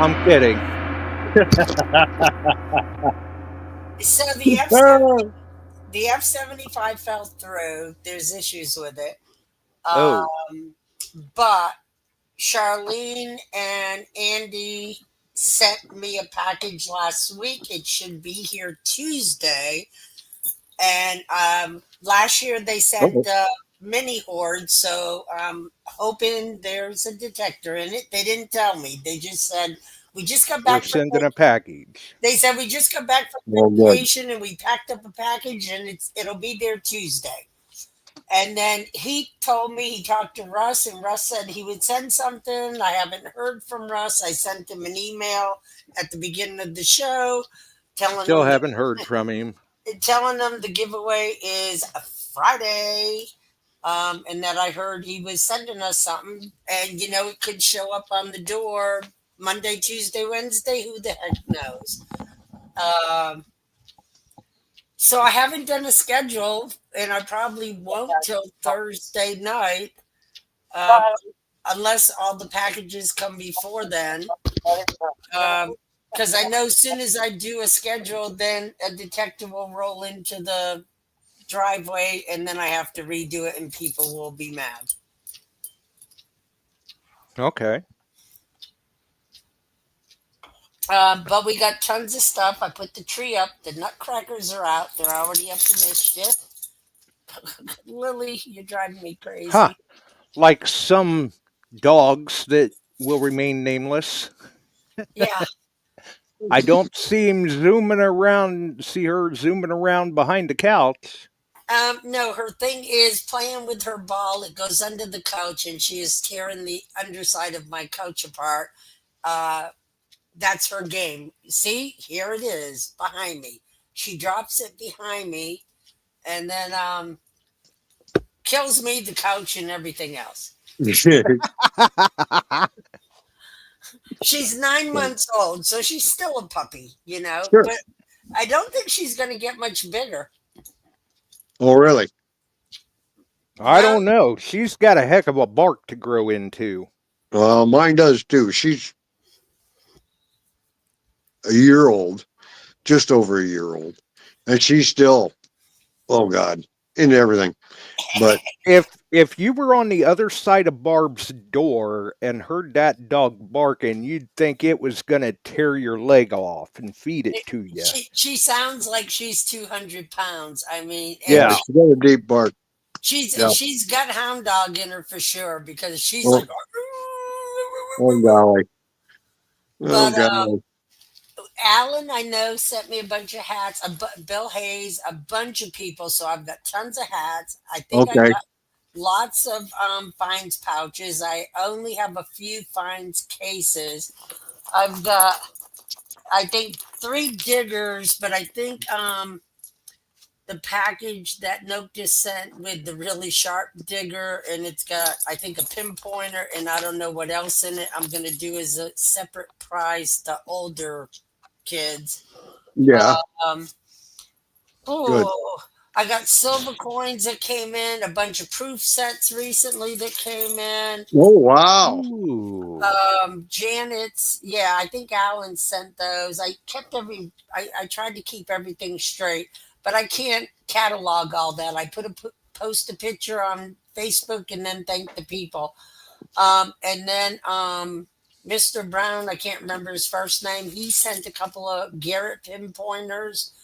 I'm kidding. so the F-75 fell through. There's issues with it. Oh, But Charlene and Andy sent me a package last week. It should be here Tuesday. And last year they sent Okay. mini Horde, so I'm hoping there's a detector in it. They didn't tell me. They just said we just got we're back from. sending a package. They said we just got back from Well, good. vacation and we packed up a package and it'll be there Tuesday. And then he told me he talked to Russ, and Russ said he would send something. I haven't heard from Russ. I sent him an email at the beginning of the show telling Still him haven't heard from him. the giveaway is a Friday. And that I heard he was sending us something, and it could show up on the door Monday, Tuesday, Wednesday. Who the heck knows? Um, so I haven't done a schedule, and I probably won't till Thursday night, um, unless all the packages come before then. Because I know as soon as I do a schedule, then a detective will roll into the driveway, and then I have to redo it, and people will be mad. Okay. But we got tons of stuff. I put the tree up. The nutcrackers are out. They're already up to mischief. Lily, you're driving me Huh. crazy. Like some dogs that will remain nameless. Yeah. I don't see him zooming around. See her zooming around behind the couch. No, her thing is playing with her ball. It goes under the couch, and she is tearing the underside of my couch apart. That's her game. See, here it is behind me. She drops it behind me, and then kills me, the couch, and everything else. She's 9 months old, so she's still a puppy, Sure. But I don't think she's going to get much bigger. Oh, really? I No, don't know. She's got a heck of a bark to grow into. Mine does too. She's a year old, just over a year old, and she's still, oh God, into everything. But If you were on the other side of Barb's door and heard that dog barking, you'd think it was going to tear your leg off and feed it to you. she sounds like she's 200 pounds. I mean, and Yeah. she's got a deep bark. she's got hound dog in her for sure, because she's Oh. like, Oh golly. Oh but golly. Alan, I know, sent me a bunch of hats. Bill Hayes, a bunch of people. So I've got tons of hats. I think I Okay. got lots of fines pouches. I only have a few fines cases. I've got, I think, 3 diggers, but I think the package that Nokia sent with the really sharp digger, and it's got, I think, a pinpointer, and I don't know what else in it. I'm going to do as a separate prize to older kids. Yeah. Good. Oh, I got silver coins that came in, a bunch of proof sets recently that came in. Oh wow. Ooh. Janet's, yeah, I think Alan sent those. I tried to keep everything straight, but I can't catalog all that. I post a picture on Facebook and then thank the people. And then Mr. Brown, I can't remember his first name. He sent a couple of Garrett pinpointers.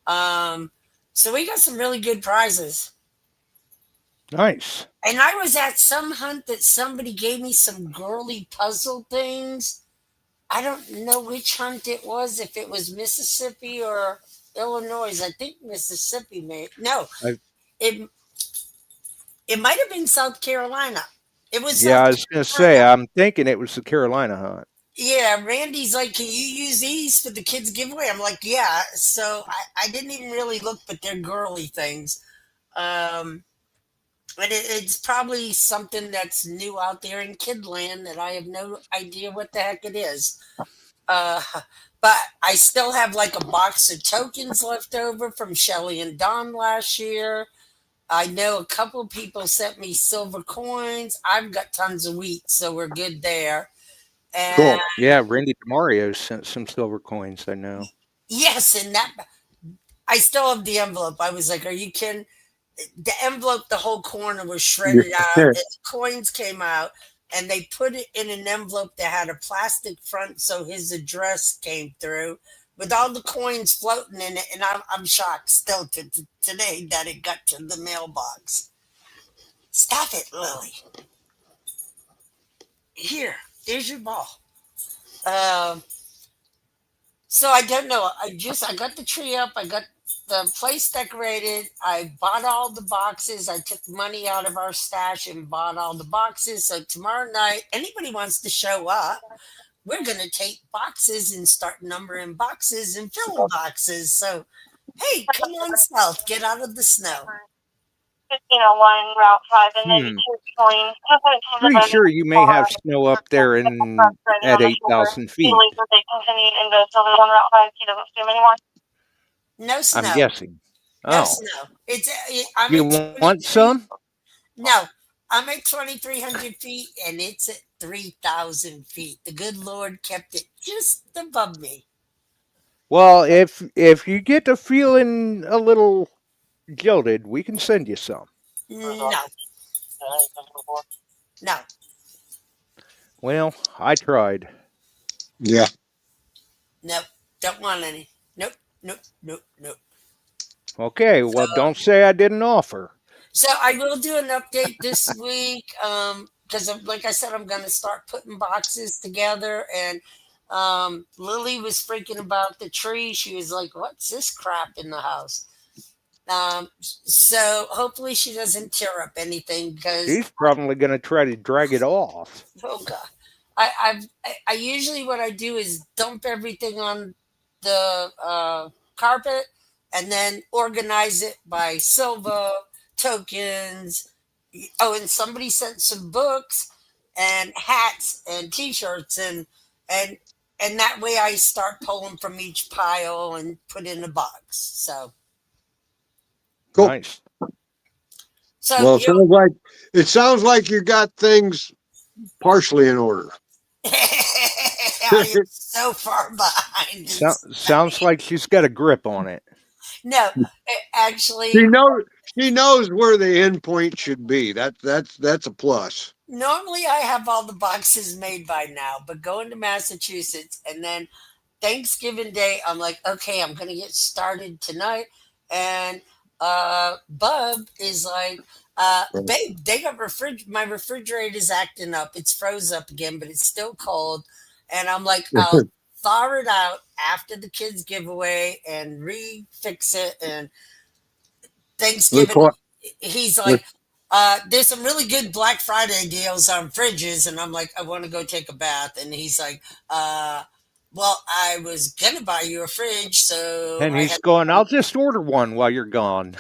So we got some really good prizes. Nice. And I was at some hunt that somebody gave me some girly puzzle things. I don't know which hunt it was, if it was Mississippi or Illinois. I think Mississippi it might have been South Carolina. It was Yeah, South I was going to say, I'm thinking it was the Carolina hunt. Yeah, Randy's like, can you use these for the kids giveaway? I'm like, yeah. So I didn't even really look, but they're girly things. But it's probably something that's new out there in Kidland that I have no idea what the heck it is. But I still have like a box of tokens left over from Shelly and Don last year. I know a couple people sent me silver coins. I've got tons of wheat, so we're good there. And Cool. Yeah, Randy DeMario sent some silver coins, I know. yes, and that I still have the envelope. I was like, are you kidding? The envelope, the whole corner was shredded out. The coins came out, and they put it in an envelope that had a plastic front, so his address came through with all the coins floating in it. And I'm shocked still to today that it got to the mailbox. Stop it, Lily. Here's your ball. So I don't know. I got the tree up. I got the place decorated. I bought all the boxes. I took money out of our stash and bought all the boxes. So tomorrow night, anybody wants to show up, we're going to take boxes and start numbering boxes and filling boxes. So, hey, come on south. Get out of the snow. 1501 Route 5 and maybe 2 Pretty sure you may have snow up there at 8,000 feet. They continue in the Silver One Route 5. He doesn't see them anymore. No snow. I'm guessing. No Oh. snow. I'm You want some? No. I'm at 2,300 feet, and it's at 3,000 feet. The good Lord kept it just above me. Well, if you get to feeling a little jilted, we can send you some. No. Well, I tried. Yeah. Nope. Don't want any. Nope. Okay, well, don't say I didn't offer. So I will do an update this week because, like I said, I'm going to start putting boxes together. And Lily was freaking about the tree. She was like, what's this crap in the house? So hopefully she doesn't tear up anything, because She's probably going to try to drag it off. oh god, I usually what I do is dump everything on the carpet, and then organize it by Silva, tokens. Oh, and somebody sent some books and hats and T-shirts and and that way I start pulling from each pile and put in a box. Cool. Nice. So Well, it sounds like you got things partially in order. I am so far behind. Sounds like she's got a grip on it. No, She actually, knows where the end point should be. That's a plus. normally I have all the boxes made by now, but going to Massachusetts and then Thanksgiving Day, I'm like, okay, I'm gonna get started tonight. And Bub is like, babe, they got my refrigerator's acting up. It's froze up again, but it's still cold. And I'm like, I'll thaw it out after the kids giveaway and refix it. And Thanksgiving, he's like, there's some really good Black Friday deals on fridges. And I'm like, I want to go take a bath. And he's like, well, I was going to buy you a fridge. So And he's going, I'll just order one while you're gone.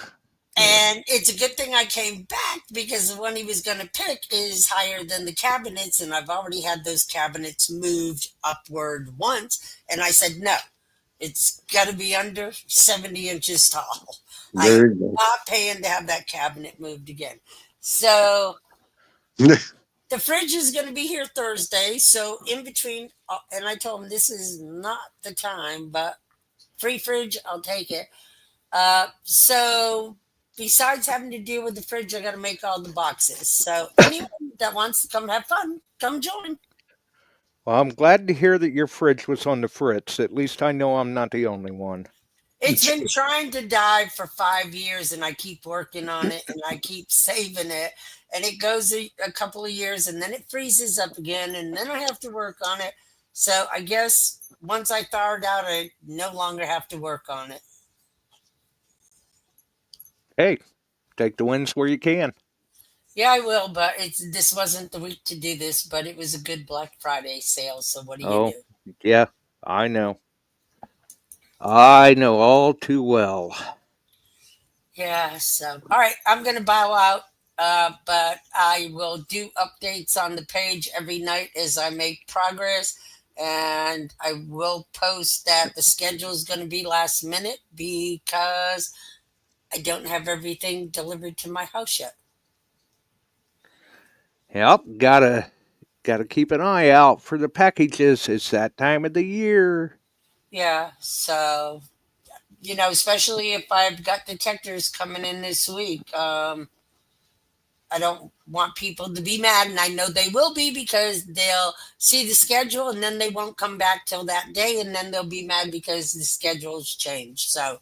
And it's a good thing I came back because the one he was going to pick is higher than the cabinets. And I've already had those cabinets moved upward once. And I said, no, it's got to be under 70 inches tall. There I'm you go. not paying to have that cabinet moved again. So the fridge is going to be here Thursday. So in between, and I told him this is not the time, but free fridge, I'll take it. So besides having to deal with the fridge, I got to make all the boxes. So anyone that wants to come have fun, come join. Well, I'm glad to hear that your fridge was on the fritz. At least I know I'm not the only one. It's been trying to die for 5 years, and I keep working on it, and I keep saving it, and it goes a couple of years, and then it freezes up again, and then I have to work on it. So I guess once I thaw it out, I no longer have to work on it. Hey, take the wins where you can. Yeah, I will, but this wasn't the week to do this, but it was a good Black Friday sale, so what do you do? Yeah, I know. I know all too well. Yeah, so all right, I'm gonna bow out, but I will do updates on the page every night as I make progress, and I will post that the schedule is going to be last minute because I don't have everything delivered to my house yet. Yep, gotta keep an eye out for the packages. It's that time of the year. Yeah, so especially if I've got detectors coming in this week. I don't want people to be mad, and I know they will be because they'll see the schedule and then they won't come back till that day, and then they'll be mad because the schedule's changed. So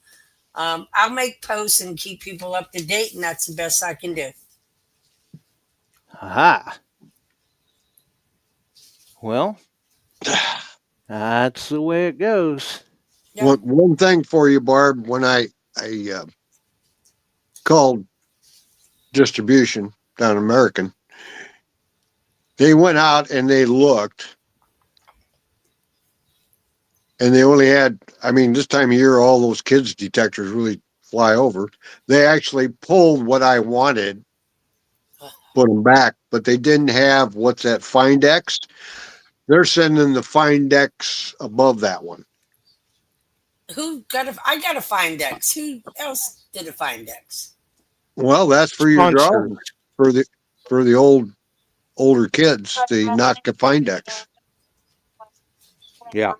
I'll make posts and keep people up to date, and that's the best I can do. Aha. Well, that's the way it goes. Yeah. One thing for you, Barb, when I called distribution down American, they went out and they looked, and they only had, this time of year, all those kids detectors really fly over. They actually pulled what I wanted, put them back, but they didn't have, what's that, Findex? They're sending the Findex above that one. I got a Findex. Who else did a Findex? Well, that's for your drawers, for the older kids, the not the Findex. Yeah.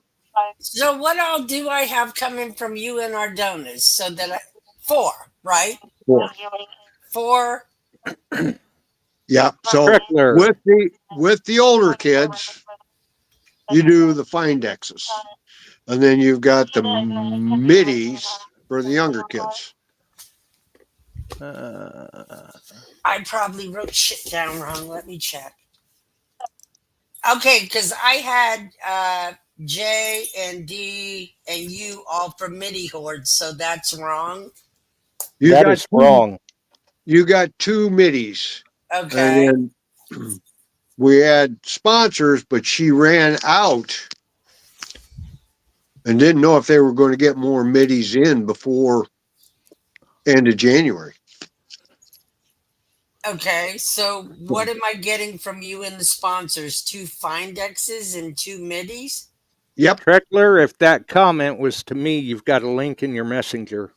So what all do I have coming from you and our donors? So that 4, right? 4. Yeah. So with the older kids, you do the Findexes, and then you've got the middies for the younger kids. I probably wrote shit down wrong. Let me check. Okay, because I had J and D and U all for MIDI hordes, so that's wrong. That is wrong. You got 2 middies. Okay. And then we had sponsors, but she ran out and didn't know if they were going to get more middies in before end of January. Okay, so what am I getting from you and the sponsors? 2 Findexes and 2 middies? Yep. Treckler, if that comment was to me, you've got a link in your messenger.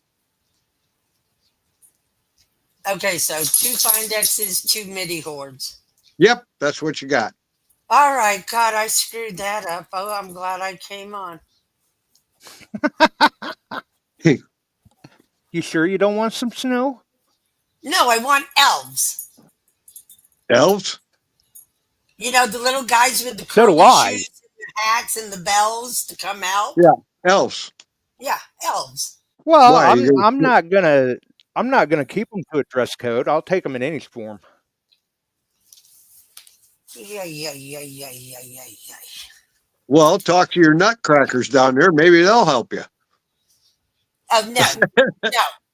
Okay, so 2 Findexes, 2 midi hordes. Yep, that's what you got. All right, God, I screwed that up. Oh, I'm glad I came on. You sure you don't want some snow? No, I want elves. Elves? You know, the little guys with the So do curly I. shoes and the hats and the bells to come out. Yeah, elves. Yeah, elves. Well, Why? I'm not gonna keep them to a dress code. I'll take them in any form. Yeah. Well, talk to your nutcrackers down there. Maybe they'll help you. Oh no, no.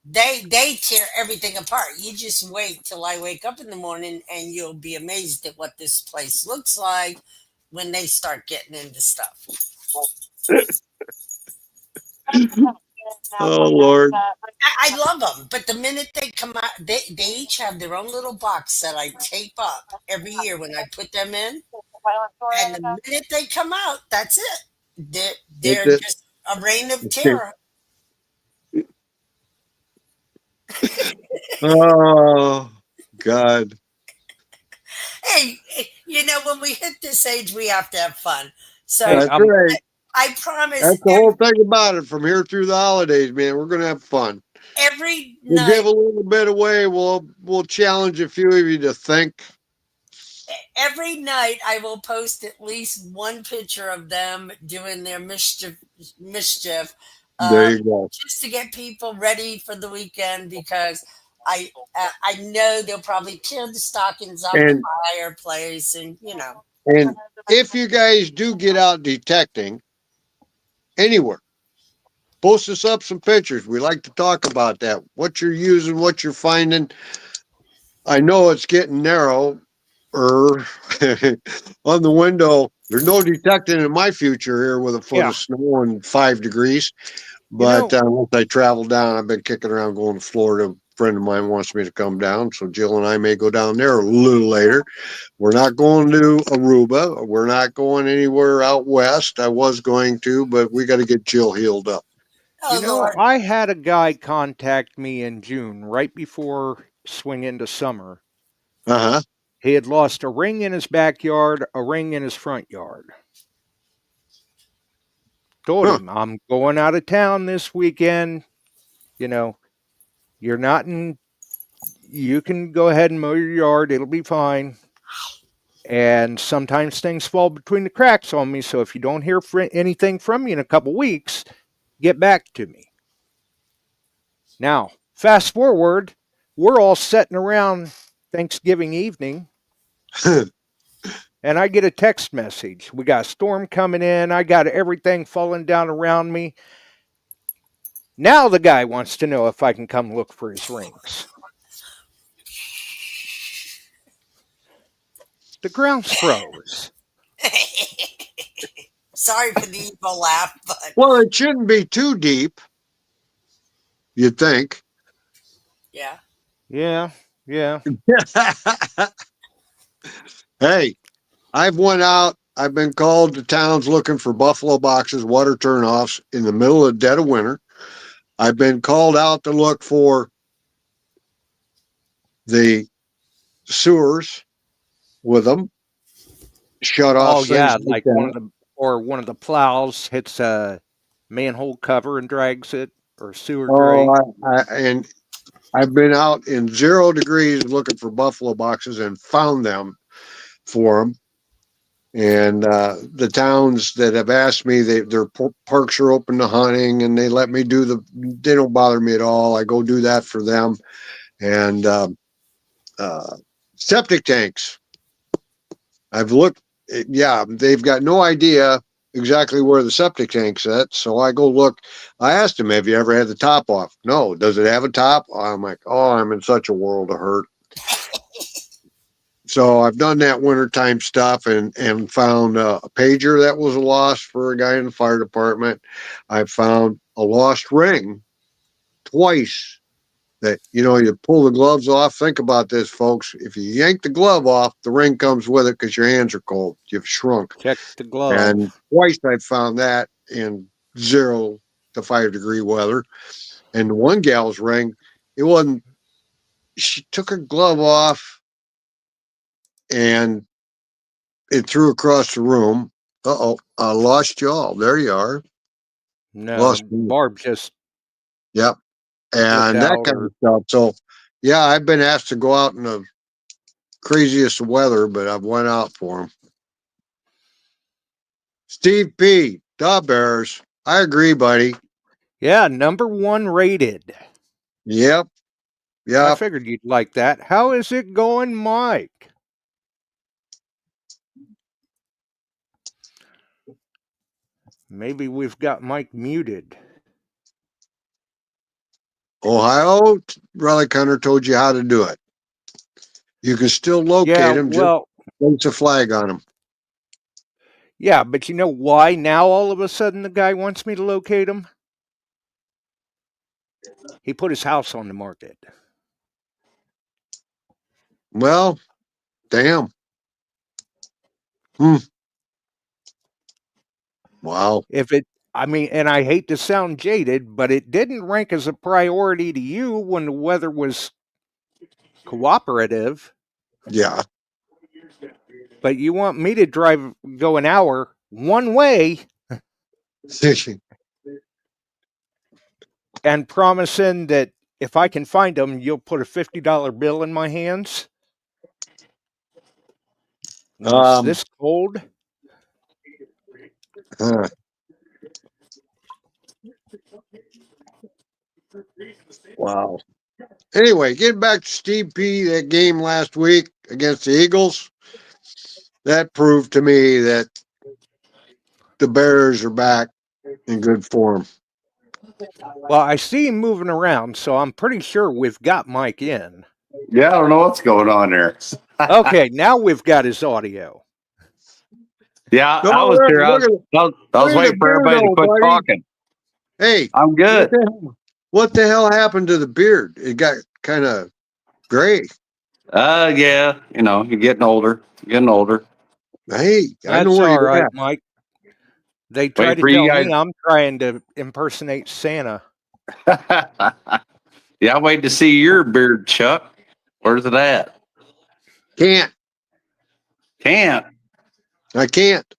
They tear everything apart. You just wait till I wake up in the morning, and you'll be amazed at what this place looks like when they start getting into stuff. Oh, Lord. I love them, but the minute they come out, they each have their own little box that I tape up every year when I put them in. And the minute they come out, that's it. They're just a reign of terror. Oh, God. Hey, you know, when we hit this age, we have to have fun. So Hey, That's right. I promise That's the whole thing about it. From here through the holidays, man, we're gonna have fun. every We'll night, give a little bit away. We'll challenge a few of you to think. every night I will post at least one picture of them doing their mischief, There you go. just to get people ready for the weekend, because I know they'll probably tear the stockings off the And fireplace, and you know. and if you guys do get out detecting anywhere, post us up some pictures. We like to talk about that. What you're using, what you're finding. I know it's getting narrow on the window. There's no detecting in my future here with a foot Yeah. of snow and 5 degrees. You know- But once I travel down, I've been kicking around going to Florida. A friend of mine wants me to come down, so Jill and I may go down there a little later. We're not going to Aruba. We're not going anywhere out west. I was going to, but we got to get Jill healed up. Oh You know, Lord. I had a guy contact me in June, right before swing into summer. Uh-huh. He had lost a ring in his backyard, a ring in his front yard. Told him, I'm going out of town this weekend. You know, you're not in, you can go ahead and mow your yard. It'll be fine. And sometimes things fall between the cracks on me. So if you don't hear anything from me in a couple weeks, get back to me. Now, fast forward, we're all sitting around Thanksgiving evening, and I get a text message. We got a storm coming in. I got everything falling down around me. Now the guy wants to know if I can come look for his rings. The ground's froze. Sorry for the evil laugh, but Well, it shouldn't be too deep, you'd think. yeah. Yeah. Hey, I've went out. I've been called to towns looking for buffalo boxes, water turnoffs in the middle of dead of winter. I've been called out to look for the sewers with them, shut off Oh yeah, things like like that. one of the plows hits a manhole cover and drags it, or sewer Oh, grate. and I've been out in 0 degrees looking for buffalo boxes and found them for them. And the towns that have asked me, their parks are open to hunting, and they let me do they don't bother me at all. I go do that for them. And septic tanks. I've looked, yeah, they've got no idea exactly where the septic tank's at. So I go look. I asked him, have you ever had the top off? No. Does it have a top? I'm like, oh, I'm in such a world of hurt. So I've done that wintertime stuff and found a pager that was lost for a guy in the fire department. I found a lost ring twice that, you pull the gloves off. Think about this, folks. If you yank the glove off, the ring comes with it because your hands are cold. You've shrunk. Check the glove. And twice I found that in 0 to 5 degree weather. And one gal's ring, it wasn't, she took her glove off and it threw across the room. Uh-oh, I lost y'all. There you are. No, Lost the me. barb just Yep. flipped And that out kind or of stuff. So, yeah, I've been asked to go out in the craziest weather, but I've went out for them. Steve P. Da Bears. I agree, buddy. yeah, #1 rated. Yep. I Yep. figured you'd like that. How is it going, Mike? Maybe we've got Mike muted. Ohio Relic Hunter told you how to do it. You can still locate him. Well, just place a flag on him. yeah, but you know why now all of a sudden the guy wants me to locate him? He put his house on the market. Well, damn. Wow. And I hate to sound jaded, but it didn't rank as a priority to you when the weather was cooperative. Yeah. But you want me to go an hour one way and promising that if I can find them, you'll put a $50 bill in my hands? When it's this cold? Wow. Anyway, getting back to Steve P, that game last week against the Eagles, that proved to me that the Bears are back in good form. Well, I see him moving around, so I'm pretty sure we've got Mike in. Yeah, I don't know what's going on there. Okay, now we've got his audio. Yeah, No, I was here. I was waiting for everybody to quit talking. Hey, I'm good. What the hell happened to the beard? It got kind of gray. Yeah, you're getting older. Hey, I know That's where all you're right, at. Mike. They try Wait to for you tell guys. me I'm trying to impersonate Santa. Yeah, I wait to see your beard, Chuck. Where's it at? Can't. I can't.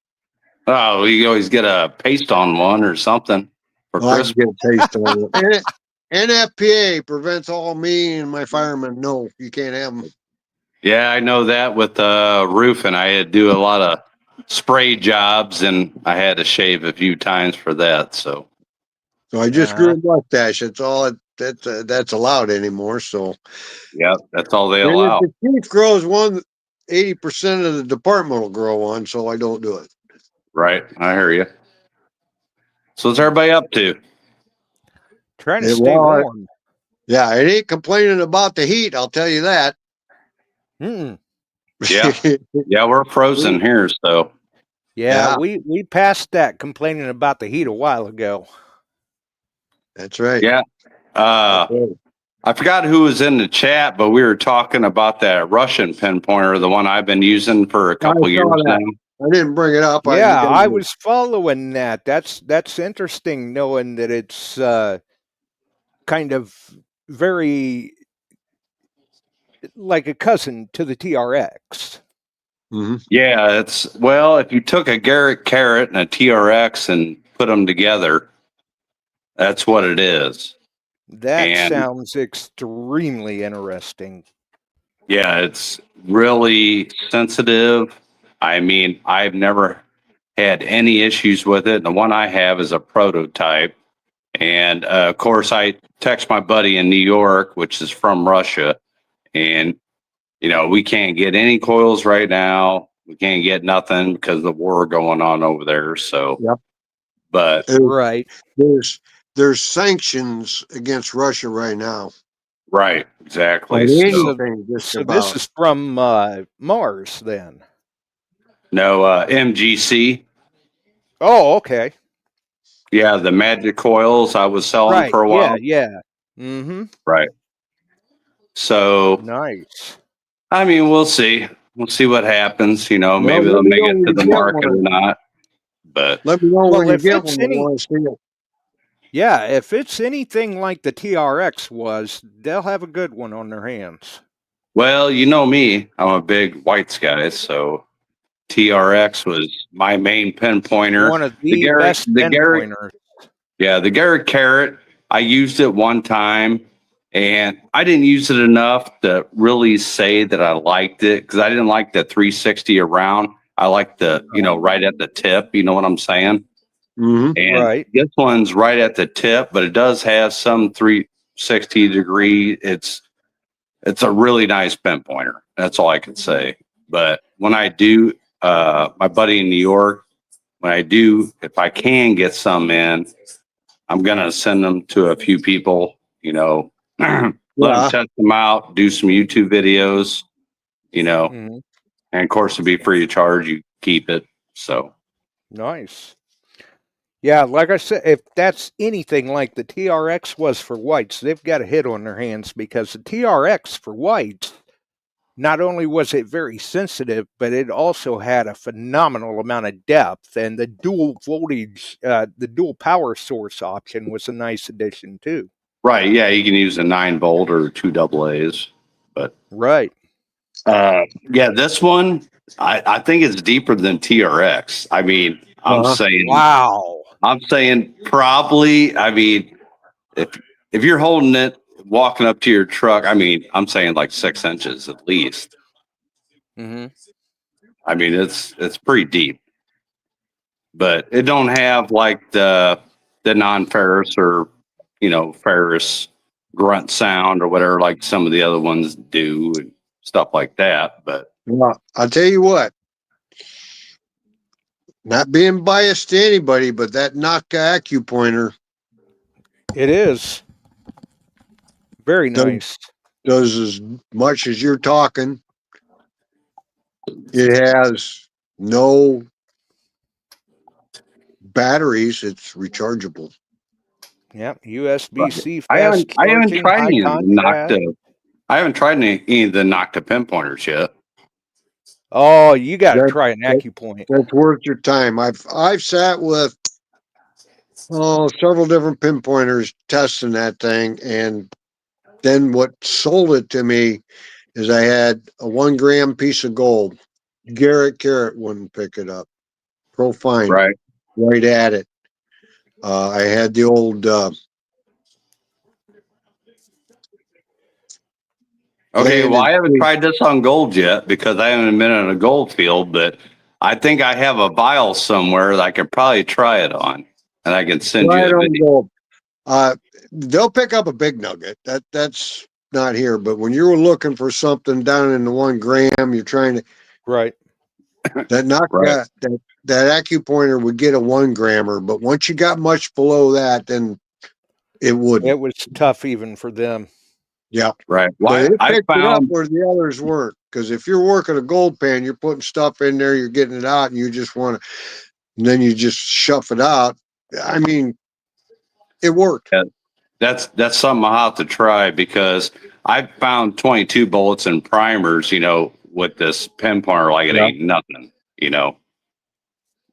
Oh, you always get a paste on one or something for I Christmas. can get a taste on it. NFPA prevents all me and my firemen. No, you can't have them. Yeah, I know that with roofing. I had to do a lot of spray jobs, and I had to shave a few times for that. So I just grew a mustache. That's all that's allowed anymore. So yeah, that's all they and allow. if the chief grows one, 80% of the department will grow one. So I don't do it. Right, I hear you. So what's everybody up to? Trying to stay warm. Yeah, it ain't complaining about the heat. I'll tell you that. Mm-mm. Yeah, we're frozen here. So yeah, we passed that complaining about the heat a while ago. That's right. Yeah. I forgot who was in the chat, but we were talking about that Russian pinpointer, the one I've been using for a couple years now. I didn't bring it up. Yeah, I was following that. That's interesting, knowing that it's kind of very like a cousin to the TRX. Mm-hmm. Yeah, if you took a Garrett Carrot and a TRX and put them together, that's what it is. That sounds extremely interesting. Yeah, it's really sensitive. I mean, I've never had any issues with it. The one I have is a prototype. And of course, I text my buddy in New York, which is from Russia. And, we can't get any coils right now. We can't get nothing because of the war going on over there. So, but right. There's sanctions against Russia right now. Right, exactly. So this is from Mars, then. No, MGC. Oh, okay. Yeah, the magic coils I was selling for a while. Yeah. Mm-hmm. Right. So, Nice. I mean, we'll see. We'll see what happens. You know, Well, maybe let they'll me make know it when to you the get market or one. not. But Let me know Well, when you if get it's one. I any, want to see it. yeah, if it's anything like the TRX was, they'll have a good one on their hands. well, you know me, I'm a big whites guy, so TRX was my main pinpointer. One of The the Garrett, best the Garrett, pinpointers. yeah, the Garrett Carrot. I used it one time, and I didn't use it enough to really say that I liked it because I didn't like the 360 around. I like the, right at the tip. You know what I'm saying? Mm-hmm. And Right. this one's right at the tip, but it does have some 360 degree. It's a really nice pinpointer. That's all I can say. But when I do, my buddy in New York, when I do, if I can get some in, I'm gonna send them to a few people. Let them Yeah. test them out, do some YouTube videos. Mhm. And of course, it'll be free of charge. You keep it. So Nice. Yeah, like I said, if that's anything like the TRX was for whites, they've got a hit on their hands because the TRX for whites, not only was it very sensitive, but it also had a phenomenal amount of depth, and the dual voltage, the dual power source option was a nice addition too. right, yeah, you can use a 9 volt or 2 AA's, but Right. yeah, this one I think it's deeper than TRX. I mean, Uh-huh. Wow. I'm saying probably. I mean, if you're holding it walking up to your truck, I mean, I'm saying like 6 inches at least. Hmm. I mean, it's pretty deep, but it don't have like the non-ferrous or ferrous grunt sound or whatever like some of the other ones do and stuff like that. But Well, I'll tell you what, not being biased to anybody, but that Nocta AccuPointer It is very does, nice. does as much as you're talking. It has no batteries. It's rechargeable. Yep. USB-C I haven't fast charging, tried high any of the contrast. Nocta. I haven't tried any of the Nocta pinpointers yet. Oh, you got to That, try an that AccuPoint. that's worth your time. I've sat with several different pinpointers testing that thing, and then what sold it to me is I had a 1 gram piece of gold. Garrett Carrot wouldn't pick it up. Profine Right. right at it. I had the old Okay, well, landed I haven't page tried this on gold yet because I haven't been in a gold field, but I think I have a vial somewhere that I could probably try it on, and I can send you right a on video. gold. They'll pick up a big nugget. That's not here. But when you're looking for something down in the 1 gram, you're trying to Right. Right. that AccuPointer would get a 1 grammer. But once you got much below that, then it wouldn't. It was tough even for them. Yeah. Right. But Well, it I picked it up found where the others weren't. Because if you're working a gold pan, you're putting stuff in there, you're getting it out, and you just want to, and then you just shuff it out. I mean, it worked. that's something I'll have to try because I found 22 bullets and primers, with this pinpointer like it Yeah. ain't nothing, kind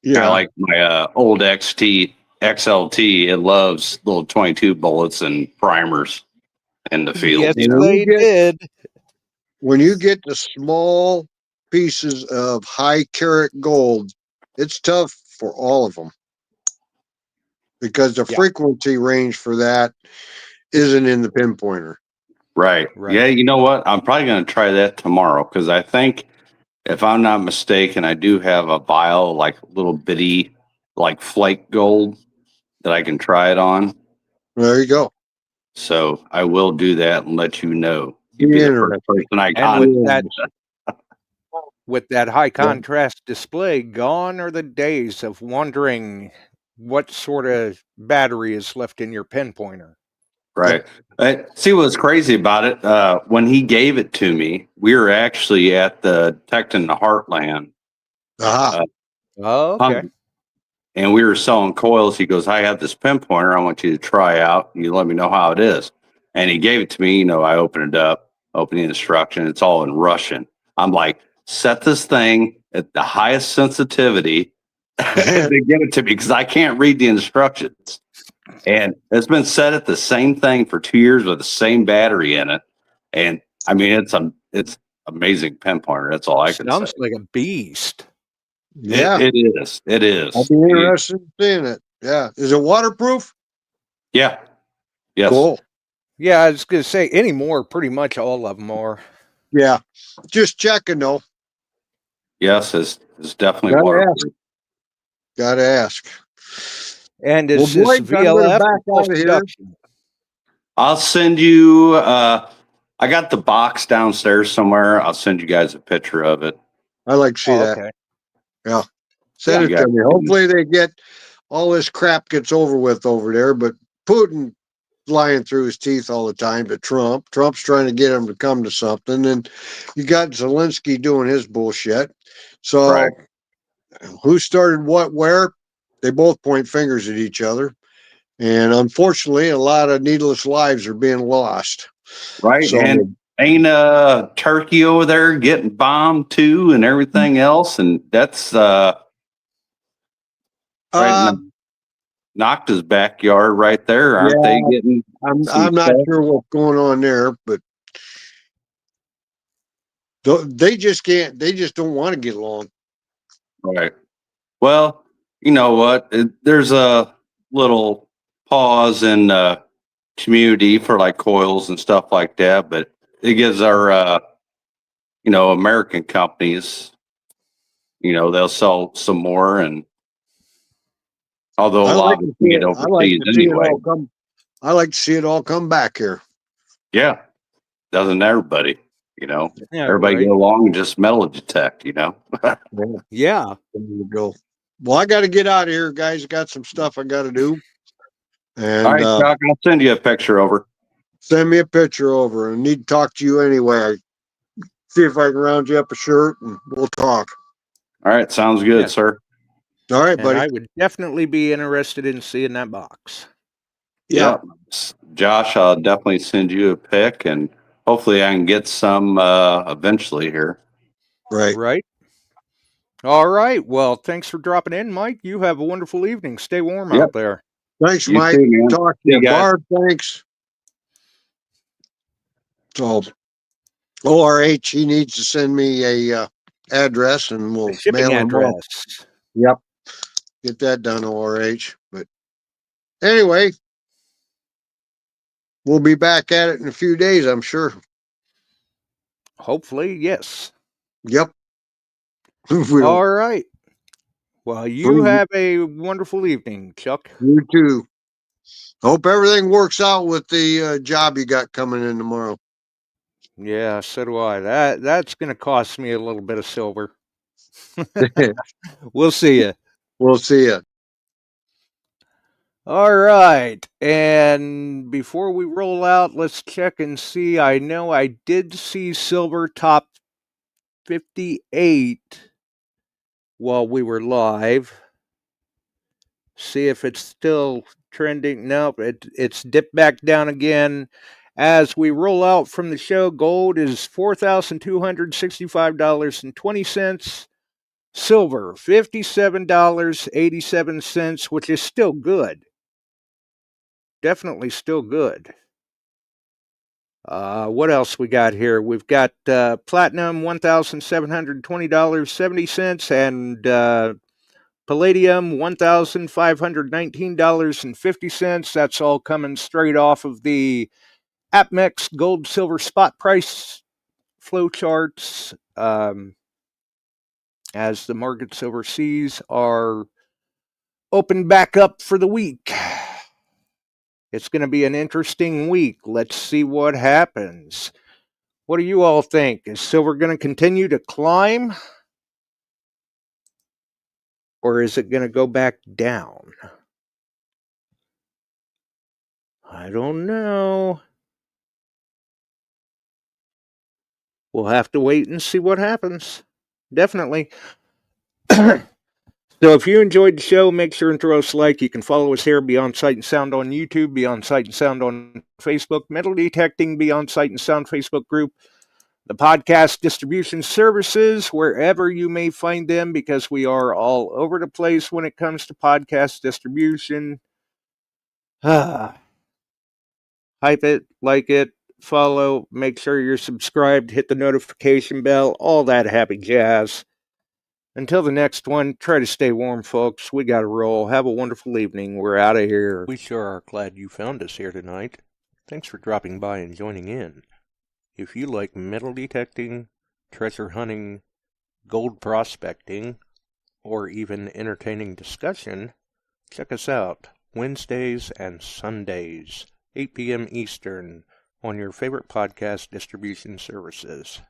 Yeah. of like my old XLT. It loves little 22 bullets and primers in the field, Yes, When you they get did. when you get the small pieces of high carat gold, it's tough for all of them because the Yeah. frequency range for that isn't in the pinpointer. Right. Right. Yeah, you know what? I'm probably going to try that tomorrow because I think, if I'm not mistaken, I do have a vial, like little bitty, like flake gold that I can try it on. There you go. So I will do that and let you know. You'd Be be the first interesting. person I And contact. with that high Yeah. contrast display, gone are the days of wondering what sort of battery is left in your pinpointer. Right. See what's crazy about it? When he gave it to me, we were actually at the Tecton Heartland. Aha. Oh, okay. And we were selling coils. He goes, I have this pinpointer I want you to try out. You let me know how it is. And he gave it to me. I opened it up. opening instruction. It's all in Russian. I'm like, set this thing at the highest sensitivity to get it to me because I can't read the instructions. And it's been set at the same thing for 2 years with the same battery in it. And I mean, it's amazing pinpointer. That's all I can say. Sounds like a beast. Yeah. It is. It is. I'd be interested in seeing it. Yeah. Is it waterproof? Yeah. Yes. Cool. Yeah, I was going to say anymore, pretty much all of them are. Yeah. Just checking though. Yes, it's definitely Gotta waterproof. Gotta ask. And Well, is this Blake, I'm gonna VLF back or out of here. production? I'll send you. I got the box downstairs somewhere. I'll send you guys a picture of it. I like to see that. Okay. Yeah. Send it to me. Hopefully they get all this crap gets over with over there, but Putin lying through his teeth all the time to Trump. Trump's trying to get him to come to something. And you got Zelensky doing his bullshit. So Right. who started what where? They both point fingers at each other. And unfortunately, a lot of needless lives are being lost. Right. So, And ain't Turkey over there getting bombed too and everything else? And that's right in Nocta's backyard right there. Aren't they getting I'm not sure what's going on there, but they just can't, they just don't want to get along. Right. Well, you know what? There's a little pause in community for like coils and stuff like that, but it gives our American companies, they'll sell some more, and although a lot of them get overseas anyway. I like to see it all come back here. Yeah, doesn't everybody? Yeah, everybody right. get along and just metal detect. Yeah. There you go. Well, I got to get out of here, guys. Got some stuff I got to do. And all right, Chuck, I'll send you a picture over. Send me a picture over. I need to talk to you anyway. See if I can round you up a shirt and we'll talk. All right, sounds good, sir. All right, And buddy. I would definitely be interested in seeing that box. Yeah. Josh, I'll definitely send you a pic, and hopefully I can get some eventually here. Right. All right. Well, thanks for dropping in, Mike. You have a wonderful evening. Stay warm out there. Thanks, You Mike. too, man. Talk to See you you. guys. Barb, thanks. So, ORH, he needs to send me a address and we'll Shipping mail him off. address. Yep. Get that done, ORH. But anyway, we'll be back at it in a few days, I'm sure. Hopefully, yes. Yep. All right. Well, you have a wonderful evening, Chuck. You too. Hope everything works out with the job you got coming in tomorrow. Yeah, so do I. That's going to cost me a little bit of silver. We'll see you. We'll see you. All right. And before we roll out, let's check and see. I know I did see silver top 58 while we were live. See if it's still trending. Nope, it's dipped back down again. As we roll out from the show, gold is $4,265.20. Silver, $57.87, which is still good. Definitely still good. What else we got here? We've got platinum, $1,720.70, and palladium, $1,519.50. That's all coming straight off of the APMEX gold silver spot price flow charts. As the markets overseas are opened back up for the week. It's going to be an interesting week. Let's see what happens. What do you all think? Is silver going to continue to climb? Or is it going to go back down? I don't know. We'll have to wait and see what happens. Definitely. So if you enjoyed the show, make sure and throw us a like. You can follow us here, Beyond Sight and Sound on YouTube, Beyond Sight and Sound on Facebook, Metal Detecting, Beyond Sight and Sound Facebook group, the podcast distribution services, wherever you may find them, because we are all over the place when it comes to podcast distribution. Hype it, like it, follow, make sure you're subscribed, hit the notification bell, all that happy jazz. Until the next one, try to stay warm, folks. We gotta roll. Have a wonderful evening. We're out of here. We sure are glad you found us here tonight. Thanks for dropping by and joining in. If you like metal detecting, treasure hunting, gold prospecting, or even entertaining discussion, check us out Wednesdays and Sundays, 8 p.m. Eastern, on your favorite podcast distribution services.